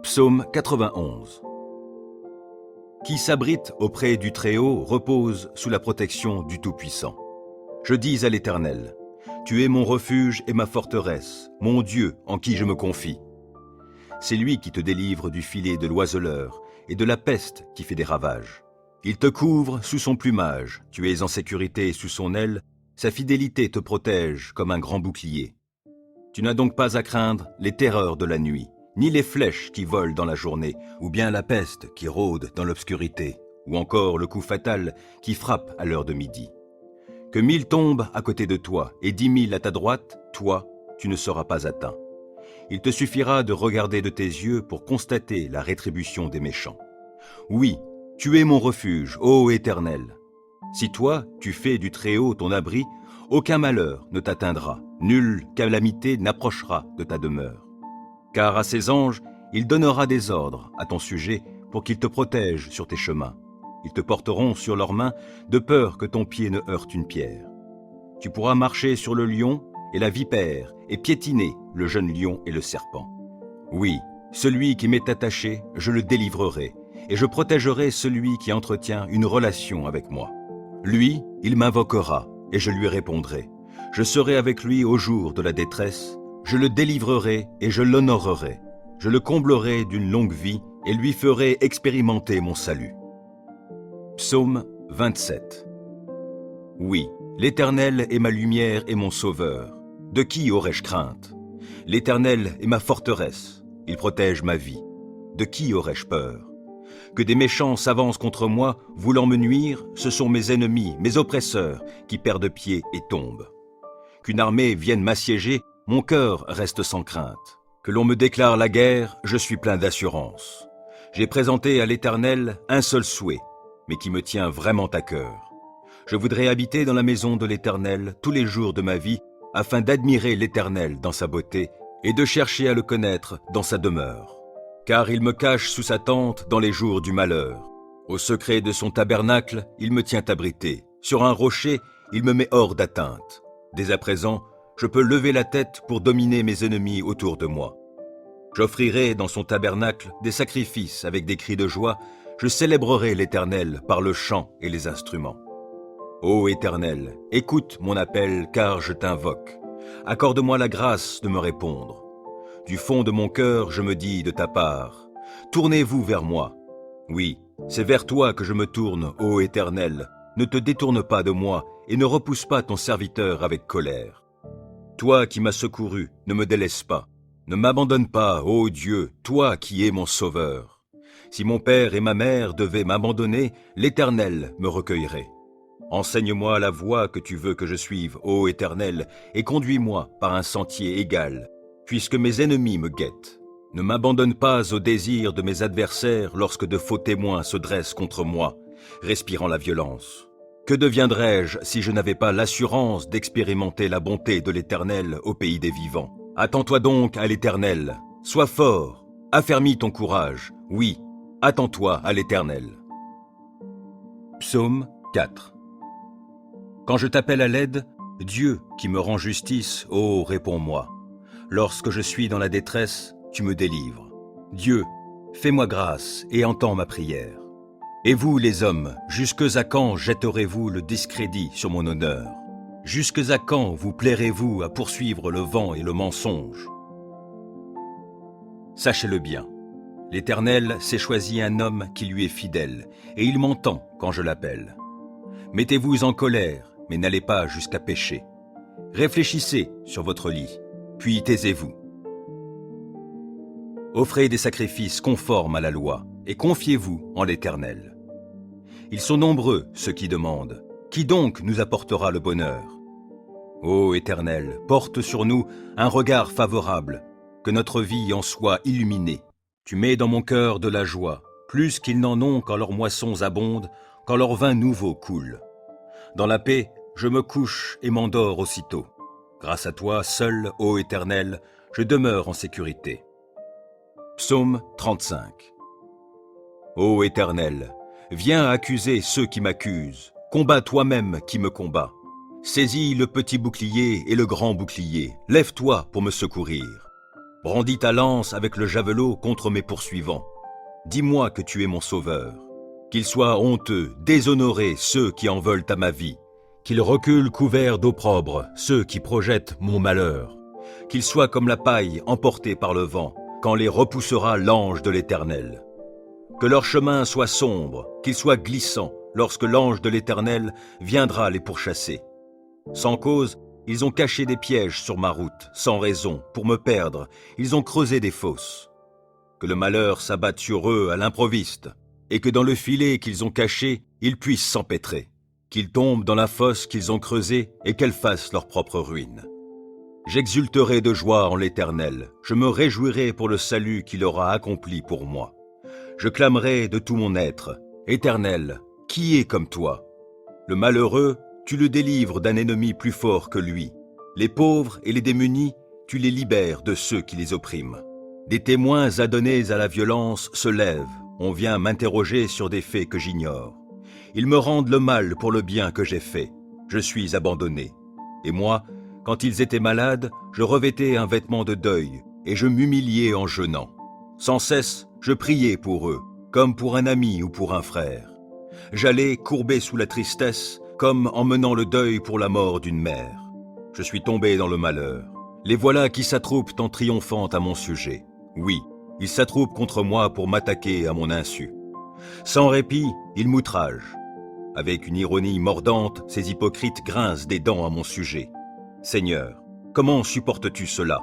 Psaume 91. Qui s'abrite auprès du Très-Haut repose sous la protection du Tout-Puissant. Je dis à l'Éternel, tu es mon refuge et ma forteresse, mon Dieu en qui je me confie. C'est lui qui te délivre du filet de l'oiseleur et de la peste qui fait des ravages. Il te couvre sous son plumage, tu es en sécurité sous son aile, sa fidélité te protège comme un grand bouclier. Tu n'as donc pas à craindre les terreurs de la nuit, ni les flèches qui volent dans la journée, ou bien la peste qui rôde dans l'obscurité, ou encore le coup fatal qui frappe à l'heure de midi. Que 1000 tombent à côté de toi et 10 000 à ta droite, toi, tu ne seras pas atteint. Il te suffira de regarder de tes yeux pour constater la rétribution des méchants. Oui, tu es mon refuge, ô Éternel. Si toi, tu fais du Très-Haut ton abri, aucun malheur ne t'atteindra, nulle calamité n'approchera de ta demeure. Car à ses anges, il donnera des ordres à ton sujet pour qu'ils te protègent sur tes chemins. Ils te porteront sur leurs mains de peur que ton pied ne heurte une pierre. Tu pourras marcher sur le lion et la vipère et piétiner le jeune lion et le serpent. Oui, celui qui m'est attaché, je le délivrerai, et je protégerai celui qui entretient une relation avec moi. Lui, il m'invoquera, et je lui répondrai. Je serai avec lui au jour de la détresse, je le délivrerai et je l'honorerai. Je le comblerai d'une longue vie et lui ferai expérimenter mon salut. Psaume 27. Oui, l'Éternel est ma lumière et mon sauveur. De qui aurais-je crainte? L'Éternel est ma forteresse, il protège ma vie. De qui aurais-je peur? Que des méchants s'avancent contre moi, voulant me nuire, ce sont mes ennemis, mes oppresseurs, qui perdent pied et tombent. Qu'une armée vienne m'assiéger, mon cœur reste sans crainte. Que l'on me déclare la guerre, je suis plein d'assurance. J'ai présenté à l'Éternel un seul souhait, mais qui me tient vraiment à cœur. Je voudrais habiter dans la maison de l'Éternel tous les jours de ma vie, afin d'admirer l'Éternel dans sa beauté et de chercher à le connaître dans sa demeure. Car il me cache sous sa tente dans les jours du malheur. Au secret de son tabernacle, il me tient abrité. Sur un rocher, il me met hors d'atteinte. Dès à présent, je peux lever la tête pour dominer mes ennemis autour de moi. J'offrirai dans son tabernacle des sacrifices avec des cris de joie. Je célébrerai l'Éternel par le chant et les instruments. Ô Éternel, écoute mon appel car je t'invoque. Accorde-moi la grâce de me répondre. Du fond de mon cœur, je me dis de ta part, tournez-vous vers moi. Oui, c'est vers toi que je me tourne, ô Éternel. Ne te détourne pas de moi et ne repousse pas ton serviteur avec colère. Toi qui m'as secouru, ne me délaisse pas. Ne m'abandonne pas, ô Dieu, toi qui es mon sauveur. Si mon père et ma mère devaient m'abandonner, l'Éternel me recueillerait. Enseigne-moi la voie que tu veux que je suive, ô Éternel, et conduis-moi par un sentier égal, puisque mes ennemis me guettent. Ne m'abandonne pas au désir de mes adversaires lorsque de faux témoins se dressent contre moi, respirant la violence. Que deviendrais-je si je n'avais pas l'assurance d'expérimenter la bonté de l'Éternel au pays des vivants? Attends-toi donc à l'Éternel, sois fort, affermis ton courage, oui, attends-toi à l'Éternel. Psaume 4. Quand je t'appelle à l'aide, Dieu qui me rend justice, ô réponds-moi. Lorsque je suis dans la détresse, tu me délivres. Dieu, fais-moi grâce et entends ma prière. Et vous, les hommes, jusque à quand jetterez-vous le discrédit sur mon honneur? Jusque à quand vous plairez-vous à poursuivre le vent et le mensonge? Sachez-le bien, L'Éternel s'est choisi un homme qui lui est fidèle, et il m'entend quand je l'appelle. Mettez-vous en colère, mais n'allez pas jusqu'à pécher. Réfléchissez sur votre lit, puis taisez-vous. Offrez des sacrifices conformes à la loi, et confiez-vous en l'Éternel. Ils sont nombreux, ceux qui demandent. Qui donc nous apportera le bonheur? Ô Éternel, porte sur nous un regard favorable, que notre vie en soit illuminée. Tu mets dans mon cœur de la joie, plus qu'ils n'en ont quand leurs moissons abondent, quand leur vin nouveau coule. Dans la paix, je me couche et m'endors aussitôt. Grâce à toi, seul, ô Éternel, je demeure en sécurité. Psaume 35. Ô Éternel, viens accuser ceux qui m'accusent, combats toi-même qui me combats. Saisis le petit bouclier et le grand bouclier, lève-toi pour me secourir. Brandis ta lance avec le javelot contre mes poursuivants. Dis-moi que tu es mon sauveur. Qu'ils soient honteux, déshonorés ceux qui en veulent à ma vie. Qu'ils reculent couverts d'opprobre ceux qui projettent mon malheur. Qu'ils soient comme la paille emportée par le vent, quand les repoussera l'ange de l'Éternel. Que leur chemin soit sombre, qu'il soit glissant, lorsque l'ange de l'Éternel viendra les pourchasser. Sans cause, ils ont caché des pièges sur ma route, sans raison, pour me perdre, ils ont creusé des fosses. Que le malheur s'abatte sur eux à l'improviste, et que dans le filet qu'ils ont caché, ils puissent s'empêtrer. Qu'ils tombent dans la fosse qu'ils ont creusée et qu'elle fasse leur propre ruine. J'exulterai de joie en l'Éternel, je me réjouirai pour le salut qu'il aura accompli pour moi. Je clamerai de tout mon être, Éternel, qui est comme toi? Le malheureux, tu le délivres d'un ennemi plus fort que lui. Les pauvres et les démunis, tu les libères de ceux qui les oppriment. Des témoins adonnés à la violence se lèvent, on vient m'interroger sur des faits que j'ignore. Ils me rendent le mal pour le bien que j'ai fait. Je suis abandonné. Et moi, quand ils étaient malades, je revêtais un vêtement de deuil, et je m'humiliais en jeûnant. Sans cesse, je priais pour eux, comme pour un ami ou pour un frère. J'allais courbé sous la tristesse, comme en menant le deuil pour la mort d'une mère. Je suis tombé dans le malheur. Les voilà qui s'attroupent en triomphant à mon sujet. Oui, ils s'attroupent contre moi pour m'attaquer à mon insu. Sans répit, ils m'outragent. Avec une ironie mordante, ces hypocrites grincent des dents à mon sujet. Seigneur, comment supportes-tu cela?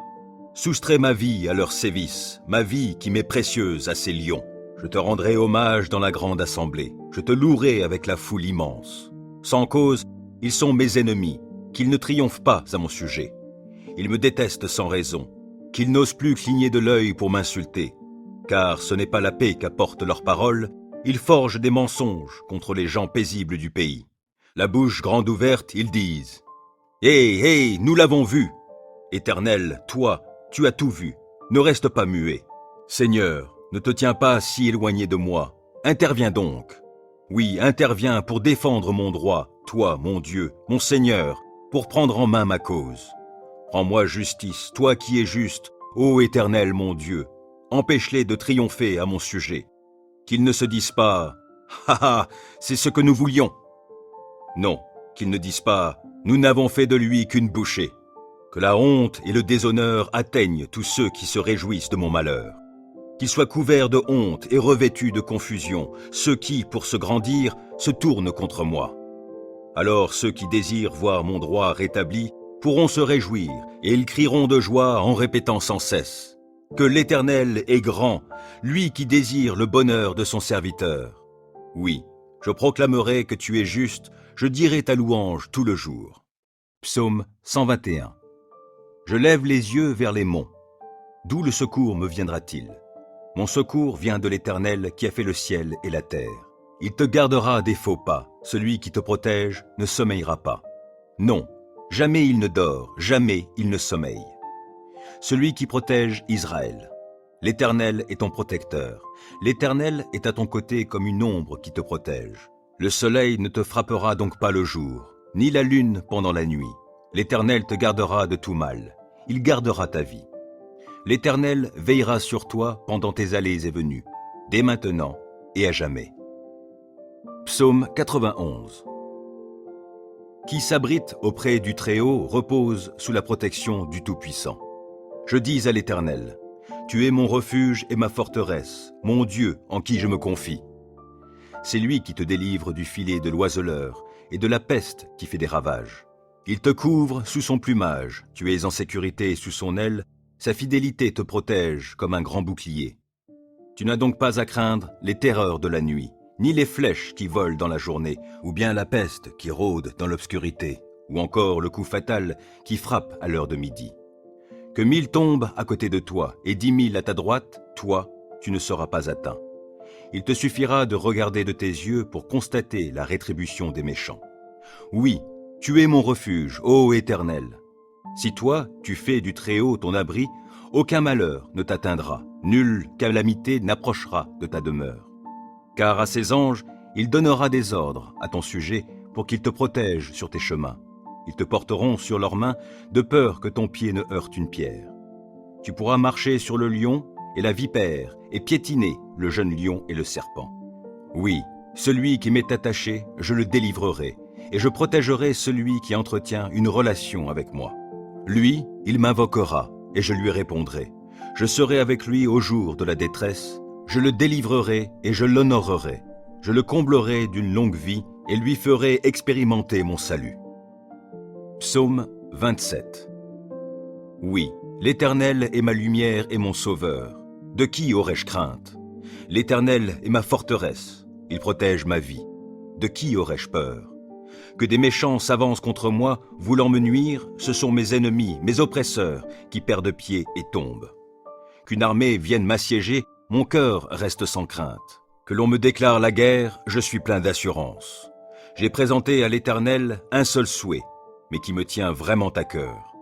Soustrais ma vie à leurs sévices, ma vie qui m'est précieuse à ces lions. Je te rendrai hommage dans la grande assemblée. Je te louerai avec la foule immense. Sans cause, ils sont mes ennemis, qu'ils ne triomphent pas à mon sujet. Ils me détestent sans raison, qu'ils n'osent plus cligner de l'œil pour m'insulter. Car ce n'est pas la paix qu'apportent leurs paroles, ils forgent des mensonges contre les gens paisibles du pays. La bouche grande ouverte, ils disent « Hé, nous l'avons vu !» Éternel, toi, tu as tout vu, ne reste pas muet. Seigneur, ne te tiens pas si éloigné de moi, interviens donc. Oui, interviens pour défendre mon droit, toi, mon Dieu, mon Seigneur, pour prendre en main ma cause. Rends-moi justice, toi qui es juste, ô Éternel mon Dieu, empêche-les de triompher à mon sujet. Qu'ils ne se disent pas « Ha ha, c'est ce que nous voulions !» Non, qu'ils ne disent pas « Nous n'avons fait de lui qu'une bouchée !» Que la honte et le déshonneur atteignent tous ceux qui se réjouissent de mon malheur. Qu'ils soient couverts de honte et revêtus de confusion, ceux qui, pour se grandir, se tournent contre moi. Alors ceux qui désirent voir mon droit rétabli pourront se réjouir, et ils crieront de joie en répétant sans cesse que l'Éternel est grand, lui qui désire le bonheur de son serviteur. Oui, je proclamerai que tu es juste, je dirai ta louange tout le jour. Psaume 121. Je lève les yeux vers les monts. D'où le secours me viendra-t-il? Mon secours vient de l'Éternel qui a fait le ciel et la terre. Il te gardera des faux pas, celui qui te protège ne sommeillera pas. Non, jamais il ne dort, jamais il ne sommeille. Celui qui protège Israël. L'Éternel est ton protecteur. L'Éternel est à ton côté comme une ombre qui te protège. Le soleil ne te frappera donc pas le jour, ni la lune pendant la nuit. L'Éternel te gardera de tout mal. Il gardera ta vie. L'Éternel veillera sur toi pendant tes allées et venues, dès maintenant et à jamais. Psaume 91. Qui s'abrite auprès du Très-Haut repose sous la protection du Tout-Puissant. Je dis à l'Éternel, Tu es mon refuge et ma forteresse, mon Dieu en qui je me confie. C'est lui qui te délivre du filet de l'oiseleur et de la peste qui fait des ravages. Il te couvre sous son plumage, tu es en sécurité sous son aile, sa fidélité te protège comme un grand bouclier. Tu n'as donc pas à craindre les terreurs de la nuit, ni les flèches qui volent dans la journée, ou bien la peste qui rôde dans l'obscurité, ou encore le coup fatal qui frappe à l'heure de midi. Que 1000 tombent à côté de toi et 10 000 à ta droite, toi, tu ne seras pas atteint. Il te suffira de regarder de tes yeux pour constater la rétribution des méchants. Oui, tu es mon refuge, ô Éternel. Si toi, tu fais du Très-Haut ton abri, aucun malheur ne t'atteindra, nulle calamité n'approchera de ta demeure. Car à ses anges, il donnera des ordres à ton sujet pour qu'ils te protègent sur tes chemins. Ils te porteront sur leurs mains de peur que ton pied ne heurte une pierre. Tu pourras marcher sur le lion et la vipère et piétiner le jeune lion et le serpent. Oui, celui qui m'est attaché, je le délivrerai, et je protégerai celui qui entretient une relation avec moi. Lui, il m'invoquera, et je lui répondrai. Je serai avec lui au jour de la détresse, je le délivrerai et je l'honorerai. Je le comblerai d'une longue vie et lui ferai expérimenter mon salut. Psaume 27. Oui, l'Éternel est ma lumière et mon sauveur. De qui aurais-je crainte? L'Éternel est ma forteresse, il protège ma vie. De qui aurais-je peur? Que des méchants s'avancent contre moi, voulant me nuire, ce sont mes ennemis, mes oppresseurs, qui perdent pied et tombent. Qu'une armée vienne m'assiéger, mon cœur reste sans crainte. Que l'on me déclare la guerre, je suis plein d'assurance. J'ai présenté à l'Éternel un seul souhait, mais qui me tient vraiment à cœur.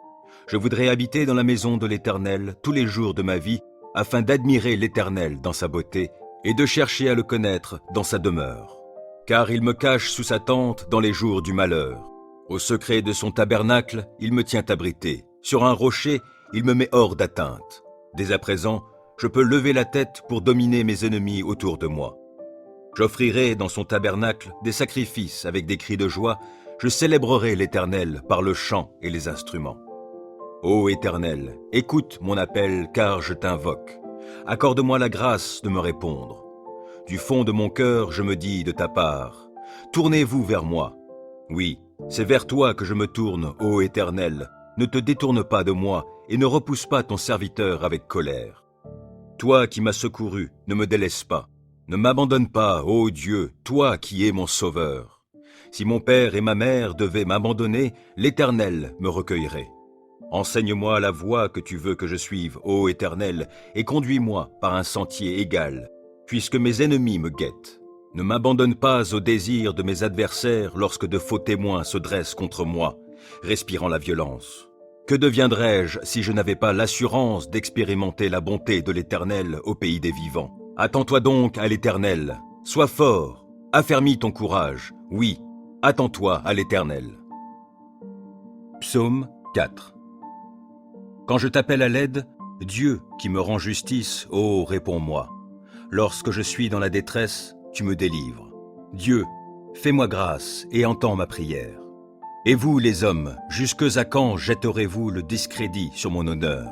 Je voudrais habiter dans la maison de l'Éternel tous les jours de ma vie, afin d'admirer l'Éternel dans sa beauté et de chercher à le connaître dans sa demeure. Car il me cache sous sa tente dans les jours du malheur. Au secret de son tabernacle, il me tient abrité. Sur un rocher, il me met hors d'atteinte. Dès à présent, je peux lever la tête pour dominer mes ennemis autour de moi. J'offrirai dans son tabernacle des sacrifices avec des cris de joie. Je célébrerai l'Éternel par le chant et les instruments. Ô Éternel, écoute mon appel car je t'invoque. Accorde-moi la grâce de me répondre. Du fond de mon cœur, je me dis de ta part, tournez-vous vers moi. Oui, c'est vers toi que je me tourne, ô Éternel. Ne te détourne pas de moi et ne repousse pas ton serviteur avec colère. Toi qui m'as secouru, ne me délaisse pas. Ne m'abandonne pas, ô Dieu, toi qui es mon sauveur. Si mon père et ma mère devaient m'abandonner, l'Éternel me recueillerait. Enseigne-moi la voie que tu veux que je suive, ô Éternel, et conduis-moi par un sentier égal, puisque mes ennemis me guettent. Ne m'abandonne pas au désir de mes adversaires lorsque de faux témoins se dressent contre moi, respirant la violence. Que deviendrais-je si je n'avais pas l'assurance d'expérimenter la bonté de l'Éternel au pays des vivants? Attends-toi donc à l'Éternel, sois fort, affermis ton courage, oui, attends-toi à l'Éternel. Psaume 4. Quand je t'appelle à l'aide, Dieu qui me rend justice, ô réponds-moi. Lorsque je suis dans la détresse, tu me délivres. Dieu, fais-moi grâce et entends ma prière. Et vous, les hommes, jusques à quand jetterez-vous le discrédit sur mon honneur?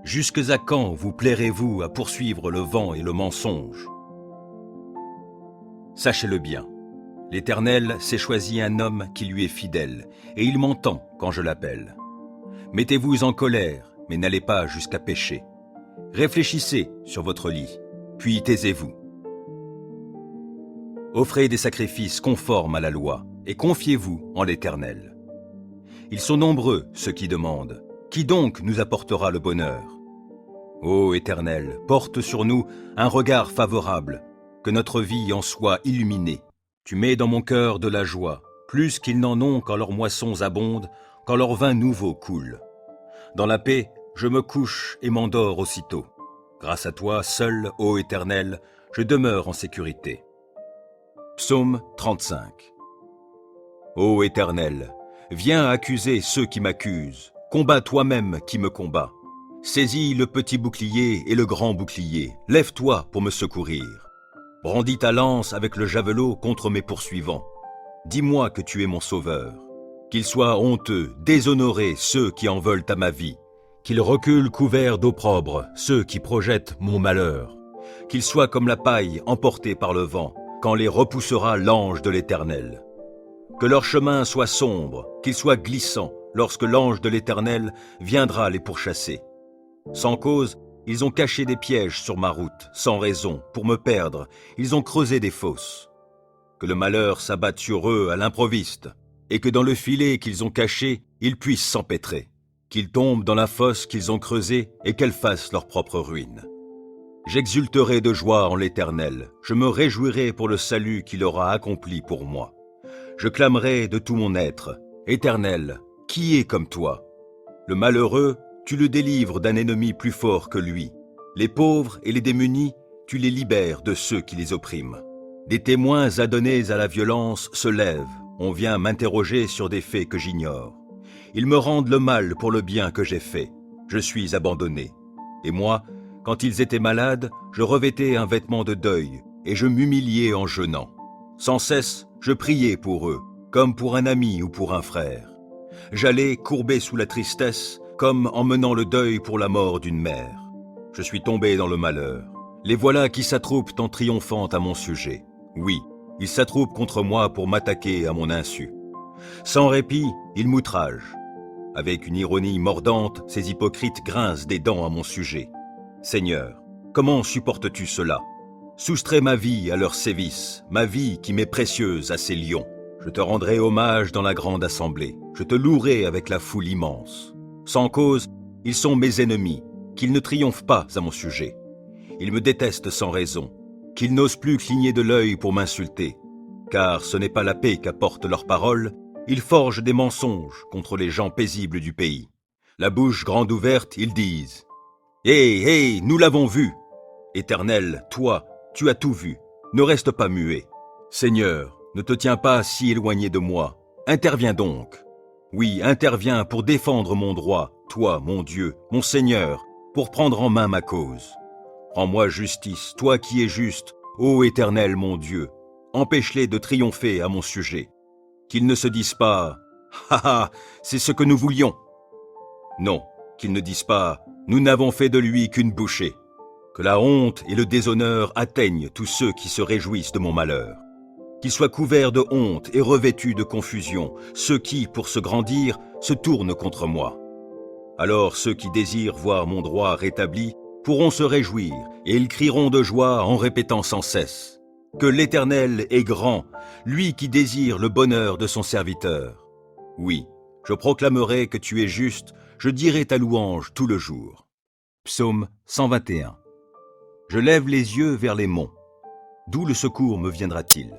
Jusques à quand vous plairez-vous à poursuivre le vent et le mensonge? Sachez-le bien, l'Éternel s'est choisi un homme qui lui est fidèle, et il m'entend quand je l'appelle. Mettez-vous en colère, mais n'allez pas jusqu'à pécher. Réfléchissez sur votre lit, puis taisez-vous. Offrez des sacrifices conformes à la loi, et confiez-vous en l'Éternel. Ils sont nombreux, ceux qui demandent. Qui donc nous apportera le bonheur? Ô Éternel, porte sur nous un regard favorable, que notre vie en soit illuminée. Tu mets dans mon cœur de la joie, plus qu'ils n'en ont quand leurs moissons abondent, quand leur vin nouveau coule. Dans la paix, je me couche et m'endors aussitôt. Grâce à toi, seul, ô Éternel, je demeure en sécurité. Psaume 35. Ô Éternel, viens accuser ceux qui m'accusent, combats toi-même qui me combat. Saisis le petit bouclier et le grand bouclier, lève-toi pour me secourir. Brandis ta lance avec le javelot contre mes poursuivants. Dis-moi que tu es mon sauveur. Qu'ils soient honteux, déshonorés ceux qui en veulent à ma vie. Qu'ils reculent couverts d'opprobre, ceux qui projettent mon malheur. Qu'ils soient comme la paille emportée par le vent, quand les repoussera l'ange de l'Éternel. Que leur chemin soit sombre, qu'il soit glissant, lorsque l'ange de l'Éternel viendra les pourchasser. Sans cause, ils ont caché des pièges sur ma route, sans raison, pour me perdre, ils ont creusé des fosses. Que le malheur s'abatte sur eux à l'improviste, et que dans le filet qu'ils ont caché, ils puissent s'empêtrer. Qu'ils tombent dans la fosse qu'ils ont creusée et qu'elle fasse leur propre ruine. J'exulterai de joie en l'Éternel, je me réjouirai pour le salut qu'il aura accompli pour moi. Je clamerai de tout mon être, Éternel, qui est comme toi? Le malheureux, tu le délivres d'un ennemi plus fort que lui. Les pauvres et les démunis, tu les libères de ceux qui les oppriment. Des témoins adonnés à la violence se lèvent, on vient m'interroger sur des faits que j'ignore. Ils me rendent le mal pour le bien que j'ai fait. Je suis abandonné. Et moi, quand ils étaient malades, je revêtais un vêtement de deuil, et je m'humiliais en jeûnant. Sans cesse, je priais pour eux, comme pour un ami ou pour un frère. J'allais courbé sous la tristesse, comme en menant le deuil pour la mort d'une mère. Je suis tombé dans le malheur. Les voilà qui s'attroupent en triomphant à mon sujet. Oui, ils s'attroupent contre moi pour m'attaquer à mon insu. Sans répit, ils m'outragent. Avec une ironie mordante, ces hypocrites grincent des dents à mon sujet. Seigneur, comment supportes-tu cela? Soustrais ma vie à leurs sévices, ma vie qui m'est précieuse à ces lions. Je te rendrai hommage dans la grande assemblée, je te louerai avec la foule immense. Sans cause, ils sont mes ennemis, qu'ils ne triomphent pas à mon sujet. Ils me détestent sans raison, qu'ils n'osent plus cligner de l'œil pour m'insulter. Car ce n'est pas la paix qu'apportent leurs paroles, ils forgent des mensonges contre les gens paisibles du pays. La bouche grande ouverte, ils disent « Hé, nous l'avons vu !» Éternel, toi, tu as tout vu, ne reste pas muet. Seigneur, ne te tiens pas si éloigné de moi, interviens donc. Oui, interviens pour défendre mon droit, toi, mon Dieu, mon Seigneur, pour prendre en main ma cause. Rends-moi justice, toi qui es juste, ô Éternel mon Dieu, empêche-les de triompher à mon sujet. Qu'ils ne se disent pas « Ha ha, c'est ce que nous voulions !» Non, qu'ils ne disent pas « Nous n'avons fait de lui qu'une bouchée !» Que la honte et le déshonneur atteignent tous ceux qui se réjouissent de mon malheur. Qu'ils soient couverts de honte et revêtus de confusion, ceux qui, pour se grandir, se tournent contre moi. Alors ceux qui désirent voir mon droit rétabli pourront se réjouir, et ils crieront de joie en répétant sans cesse que l'Éternel est grand, lui qui désire le bonheur de son serviteur. Oui, je proclamerai que tu es juste, je dirai ta louange tout le jour. Psaume 121. Je lève les yeux vers les monts. D'où le secours me viendra-t-il?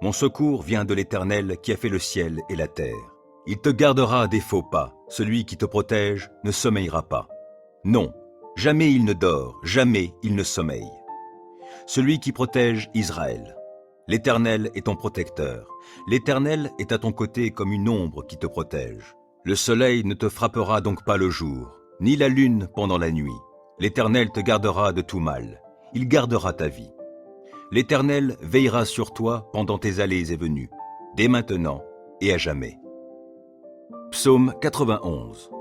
Mon secours vient de l'Éternel qui a fait le ciel et la terre. Il te gardera des faux pas, celui qui te protège ne sommeillera pas. Non, jamais il ne dort, jamais il ne sommeille. Celui qui protège Israël. L'Éternel est ton protecteur. L'Éternel est à ton côté comme une ombre qui te protège. Le soleil ne te frappera donc pas le jour, ni la lune pendant la nuit. L'Éternel te gardera de tout mal. Il gardera ta vie. L'Éternel veillera sur toi pendant tes allées et venues, dès maintenant et à jamais. Psaume 91.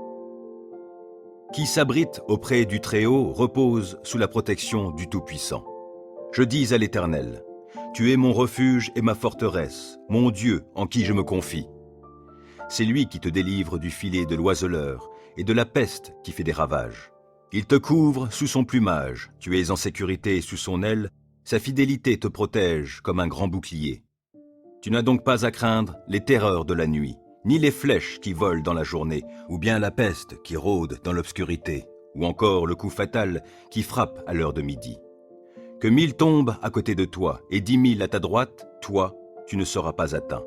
Qui s'abrite auprès du Très-Haut repose sous la protection du Tout-Puissant. Je dis à l'Éternel, tu es mon refuge et ma forteresse, mon Dieu en qui je me confie. C'est lui qui te délivre du filet de l'oiseleur et de la peste qui fait des ravages. Il te couvre sous son plumage, tu es en sécurité sous son aile, sa fidélité te protège comme un grand bouclier. Tu n'as donc pas à craindre les terreurs de la nuit, ni les flèches qui volent dans la journée, ou bien la peste qui rôde dans l'obscurité, ou encore le coup fatal qui frappe à l'heure de midi. Que 1000 tombent à côté de toi et 10 000 à ta droite, toi, tu ne seras pas atteint.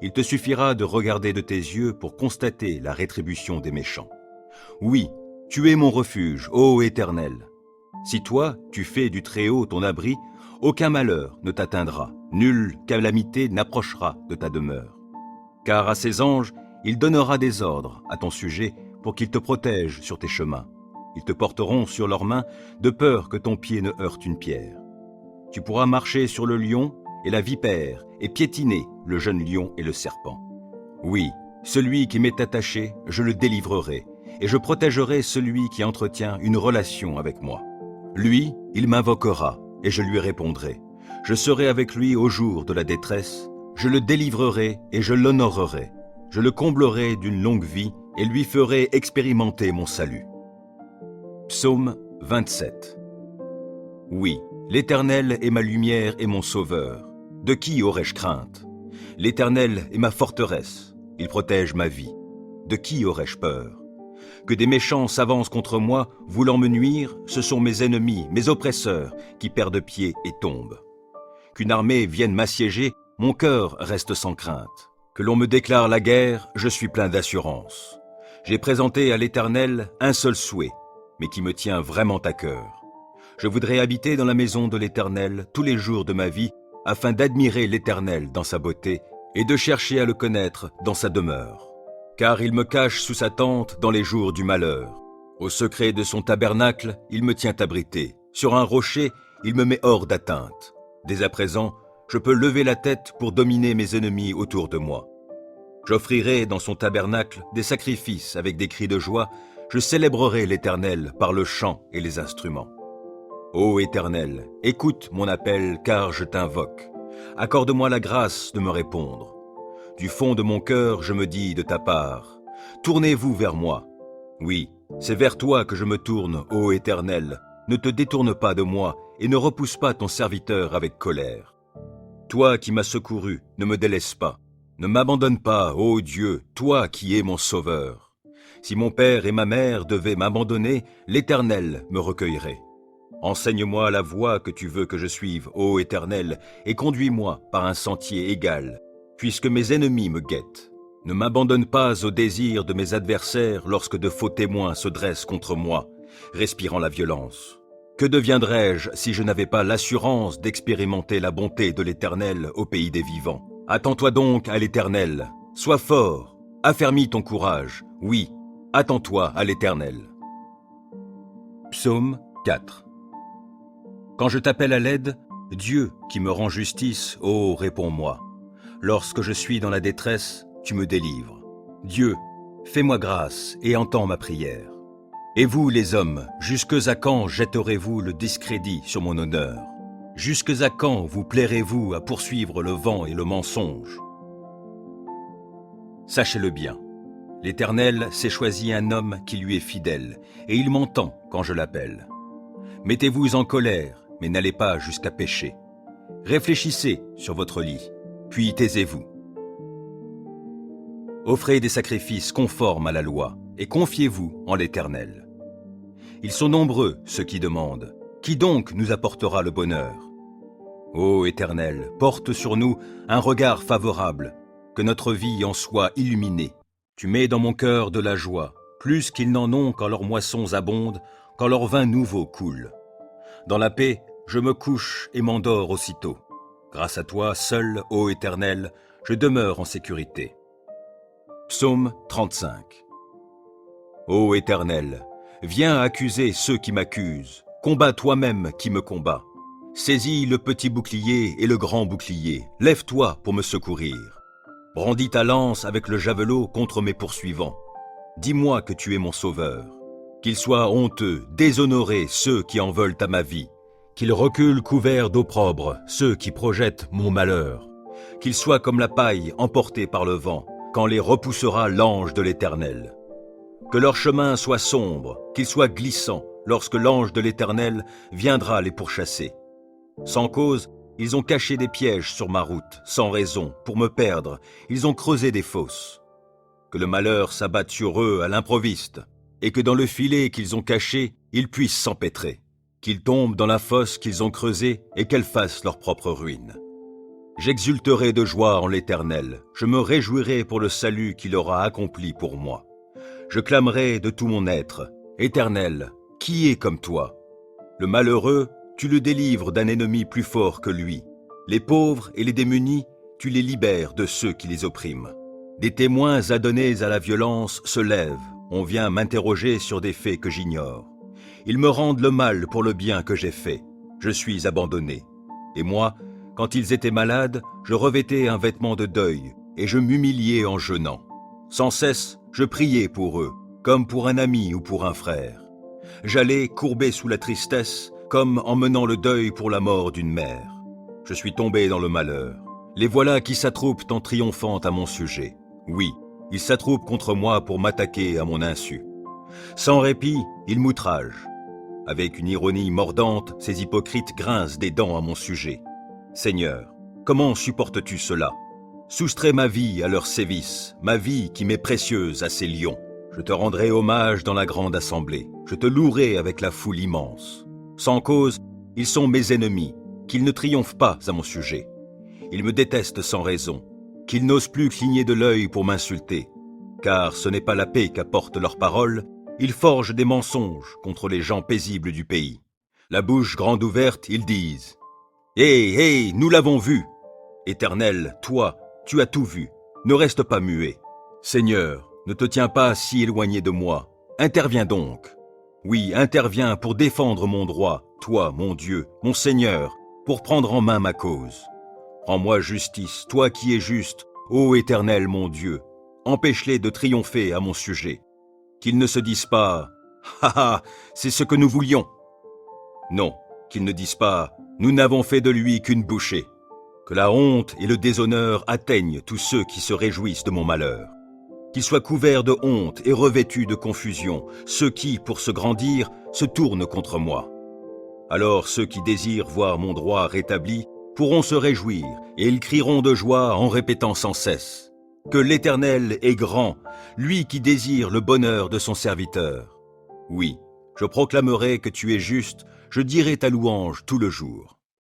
Il te suffira de regarder de tes yeux pour constater la rétribution des méchants. Oui, tu es mon refuge, ô Éternel. Si toi, tu fais du Très-Haut ton abri, aucun malheur ne t'atteindra, nulle calamité n'approchera de ta demeure. Car à ses anges, il donnera des ordres à ton sujet pour qu'ils te protègent sur tes chemins. Ils te porteront sur leurs mains de peur que ton pied ne heurte une pierre. Tu pourras marcher sur le lion et la vipère et piétiner le jeune lion et le serpent. Oui, celui qui m'est attaché, je le délivrerai, et je protégerai celui qui entretient une relation avec moi. Lui, il m'invoquera, et je lui répondrai. Je serai avec lui au jour de la détresse, je le délivrerai et je l'honorerai. Je le comblerai d'une longue vie et lui ferai expérimenter mon salut. Psaume 27. Oui, l'Éternel est ma lumière et mon sauveur. De qui aurais-je crainte? L'Éternel est ma forteresse, il protège ma vie. De qui aurais-je peur? Que des méchants s'avancent contre moi, voulant me nuire, ce sont mes ennemis, mes oppresseurs, qui perdent pied et tombent. Qu'une armée vienne m'assiéger, mon cœur reste sans crainte. Que l'on me déclare la guerre, je suis plein d'assurance. J'ai présenté à l'Éternel un seul souhait, mais qui me tient vraiment à cœur. Je voudrais habiter dans la maison de l'Éternel tous les jours de ma vie, afin d'admirer l'Éternel dans sa beauté et de chercher à le connaître dans sa demeure. Car il me cache sous sa tente dans les jours du malheur. Au secret de son tabernacle, il me tient abrité. Sur un rocher, il me met hors d'atteinte. Dès à présent, je peux lever la tête pour dominer mes ennemis autour de moi. J'offrirai dans son tabernacle des sacrifices avec des cris de joie. Je célébrerai l'Éternel par le chant et les instruments. Ô Éternel, écoute mon appel car je t'invoque. Accorde-moi la grâce de me répondre. Du fond de mon cœur, je me dis de ta part, tournez-vous vers moi. Oui, c'est vers toi que je me tourne, ô Éternel. Ne te détourne pas de moi et ne repousse pas ton serviteur avec colère. Toi qui m'as secouru, ne me délaisse pas. Ne m'abandonne pas, ô Dieu, toi qui es mon sauveur. Si mon père et ma mère devaient m'abandonner, l'Éternel me recueillerait. Enseigne-moi la voie que tu veux que je suive, ô Éternel, et conduis-moi par un sentier égal, puisque mes ennemis me guettent. Ne m'abandonne pas au désir de mes adversaires lorsque de faux témoins se dressent contre moi, respirant la violence. Que deviendrais-je si je n'avais pas l'assurance d'expérimenter la bonté de l'Éternel au pays des vivants? Attends-toi donc à l'Éternel, sois fort, affermis ton courage, oui, attends-toi à l'Éternel. Psaume 4. Quand je t'appelle à l'aide, Dieu qui me rend justice, ô réponds-moi. Lorsque je suis dans la détresse, tu me délivres. Dieu, fais-moi grâce et entends ma prière. Et vous, les hommes, jusque à quand jetterez-vous le discrédit sur mon honneur? Jusque à quand vous plairez-vous à poursuivre le vent et le mensonge? Sachez-le bien, l'Éternel s'est choisi un homme qui lui est fidèle, et il m'entend quand je l'appelle. Mettez-vous en colère, mais n'allez pas jusqu'à pécher. Réfléchissez sur votre lit, puis taisez-vous. Offrez des sacrifices conformes à la loi, et confiez-vous en l'Éternel. Ils sont nombreux, ceux qui demandent. Qui donc nous apportera le bonheur? Ô Éternel, porte sur nous un regard favorable, que notre vie en soit illuminée. Tu mets dans mon cœur de la joie, plus qu'ils n'en ont quand leurs moissons abondent, quand leur vin nouveau coule. Dans la paix, je me couche et m'endors aussitôt. Grâce à toi, seul, ô Éternel, je demeure en sécurité. Psaume 35. Ô Éternel, viens accuser ceux qui m'accusent, combat toi-même qui me combat. Saisis le petit bouclier et le grand bouclier, lève-toi pour me secourir. Brandis ta lance avec le javelot contre mes poursuivants. Dis-moi que tu es mon sauveur. Qu'ils soient honteux, déshonorés ceux qui en veulent à ma vie. Qu'ils reculent couverts d'opprobre ceux qui projettent mon malheur. Qu'ils soient comme la paille emportée par le vent, quand les repoussera l'ange de l'Éternel. Que leur chemin soit sombre, qu'il soit glissant, lorsque l'ange de l'Éternel viendra les pourchasser. Sans cause, ils ont caché des pièges sur ma route, sans raison, pour me perdre, ils ont creusé des fosses. Que le malheur s'abatte sur eux à l'improviste, et que dans le filet qu'ils ont caché, ils puissent s'empêtrer. Qu'ils tombent dans la fosse qu'ils ont creusée et qu'elle fasse leur propre ruine. J'exulterai de joie en l'Éternel, je me réjouirai pour le salut qu'il aura accompli pour moi. Je clamerai de tout mon être, Éternel, qui est comme toi? Le malheureux, tu le délivres d'un ennemi plus fort que lui. Les pauvres et les démunis, tu les libères de ceux qui les oppriment. Des témoins adonnés à la violence se lèvent, on vient m'interroger sur des faits que j'ignore. Ils me rendent le mal pour le bien que j'ai fait. Je suis abandonné. Et moi, quand ils étaient malades, je revêtais un vêtement de deuil, et je m'humiliais en jeûnant. Sans cesse, je priais pour eux. comme pour un ami ou pour un frère. J'allais courbé sous la tristesse, comme en menant le deuil pour la mort d'une mère. Je suis tombé dans le malheur. Les voilà qui s'attroupent en triomphant à mon sujet. Oui, ils s'attroupent contre moi pour m'attaquer à mon insu. Sans répit, ils m'outragent. Avec une ironie mordante, ces hypocrites grincent des dents à mon sujet. Seigneur, comment supportes-tu cela? Soustrais ma vie à leurs sévices, ma vie qui m'est précieuse à ces lions. Je te rendrai hommage dans la grande assemblée. Je te louerai avec la foule immense. Sans cause, ils sont mes ennemis, qu'ils ne triomphent pas à mon sujet. Ils me détestent sans raison, qu'ils n'osent plus cligner de l'œil pour m'insulter. Car ce n'est pas la paix qu'apportent leurs paroles, ils forgent des mensonges contre les gens paisibles du pays. La bouche grande ouverte, ils disent « Hé, nous l'avons vu !» Éternel, toi, tu as tout vu, ne reste pas muet. Seigneur, ne te tiens pas si éloigné de moi, interviens donc. Oui, interviens pour défendre mon droit, toi, mon Dieu, mon Seigneur, pour prendre en main ma cause. Rends-moi justice, toi qui es juste, ô Éternel mon Dieu, empêche-les de triompher à mon sujet. Qu'ils ne se disent pas « Ha ha, c'est ce que nous voulions !» Non, qu'ils ne disent pas « Nous n'avons fait de lui qu'une bouchée !» Que la honte et le déshonneur atteignent tous ceux qui se réjouissent de mon malheur. Qu'ils soient couverts de honte et revêtus de confusion, ceux qui, pour se grandir, se tournent contre moi. Alors ceux qui désirent voir mon droit rétabli pourront se réjouir, et ils crieront de joie en répétant sans cesse que l'Éternel est grand, lui qui désire le bonheur de son serviteur. Oui, je proclamerai que tu es juste, je dirai ta louange tout le jour.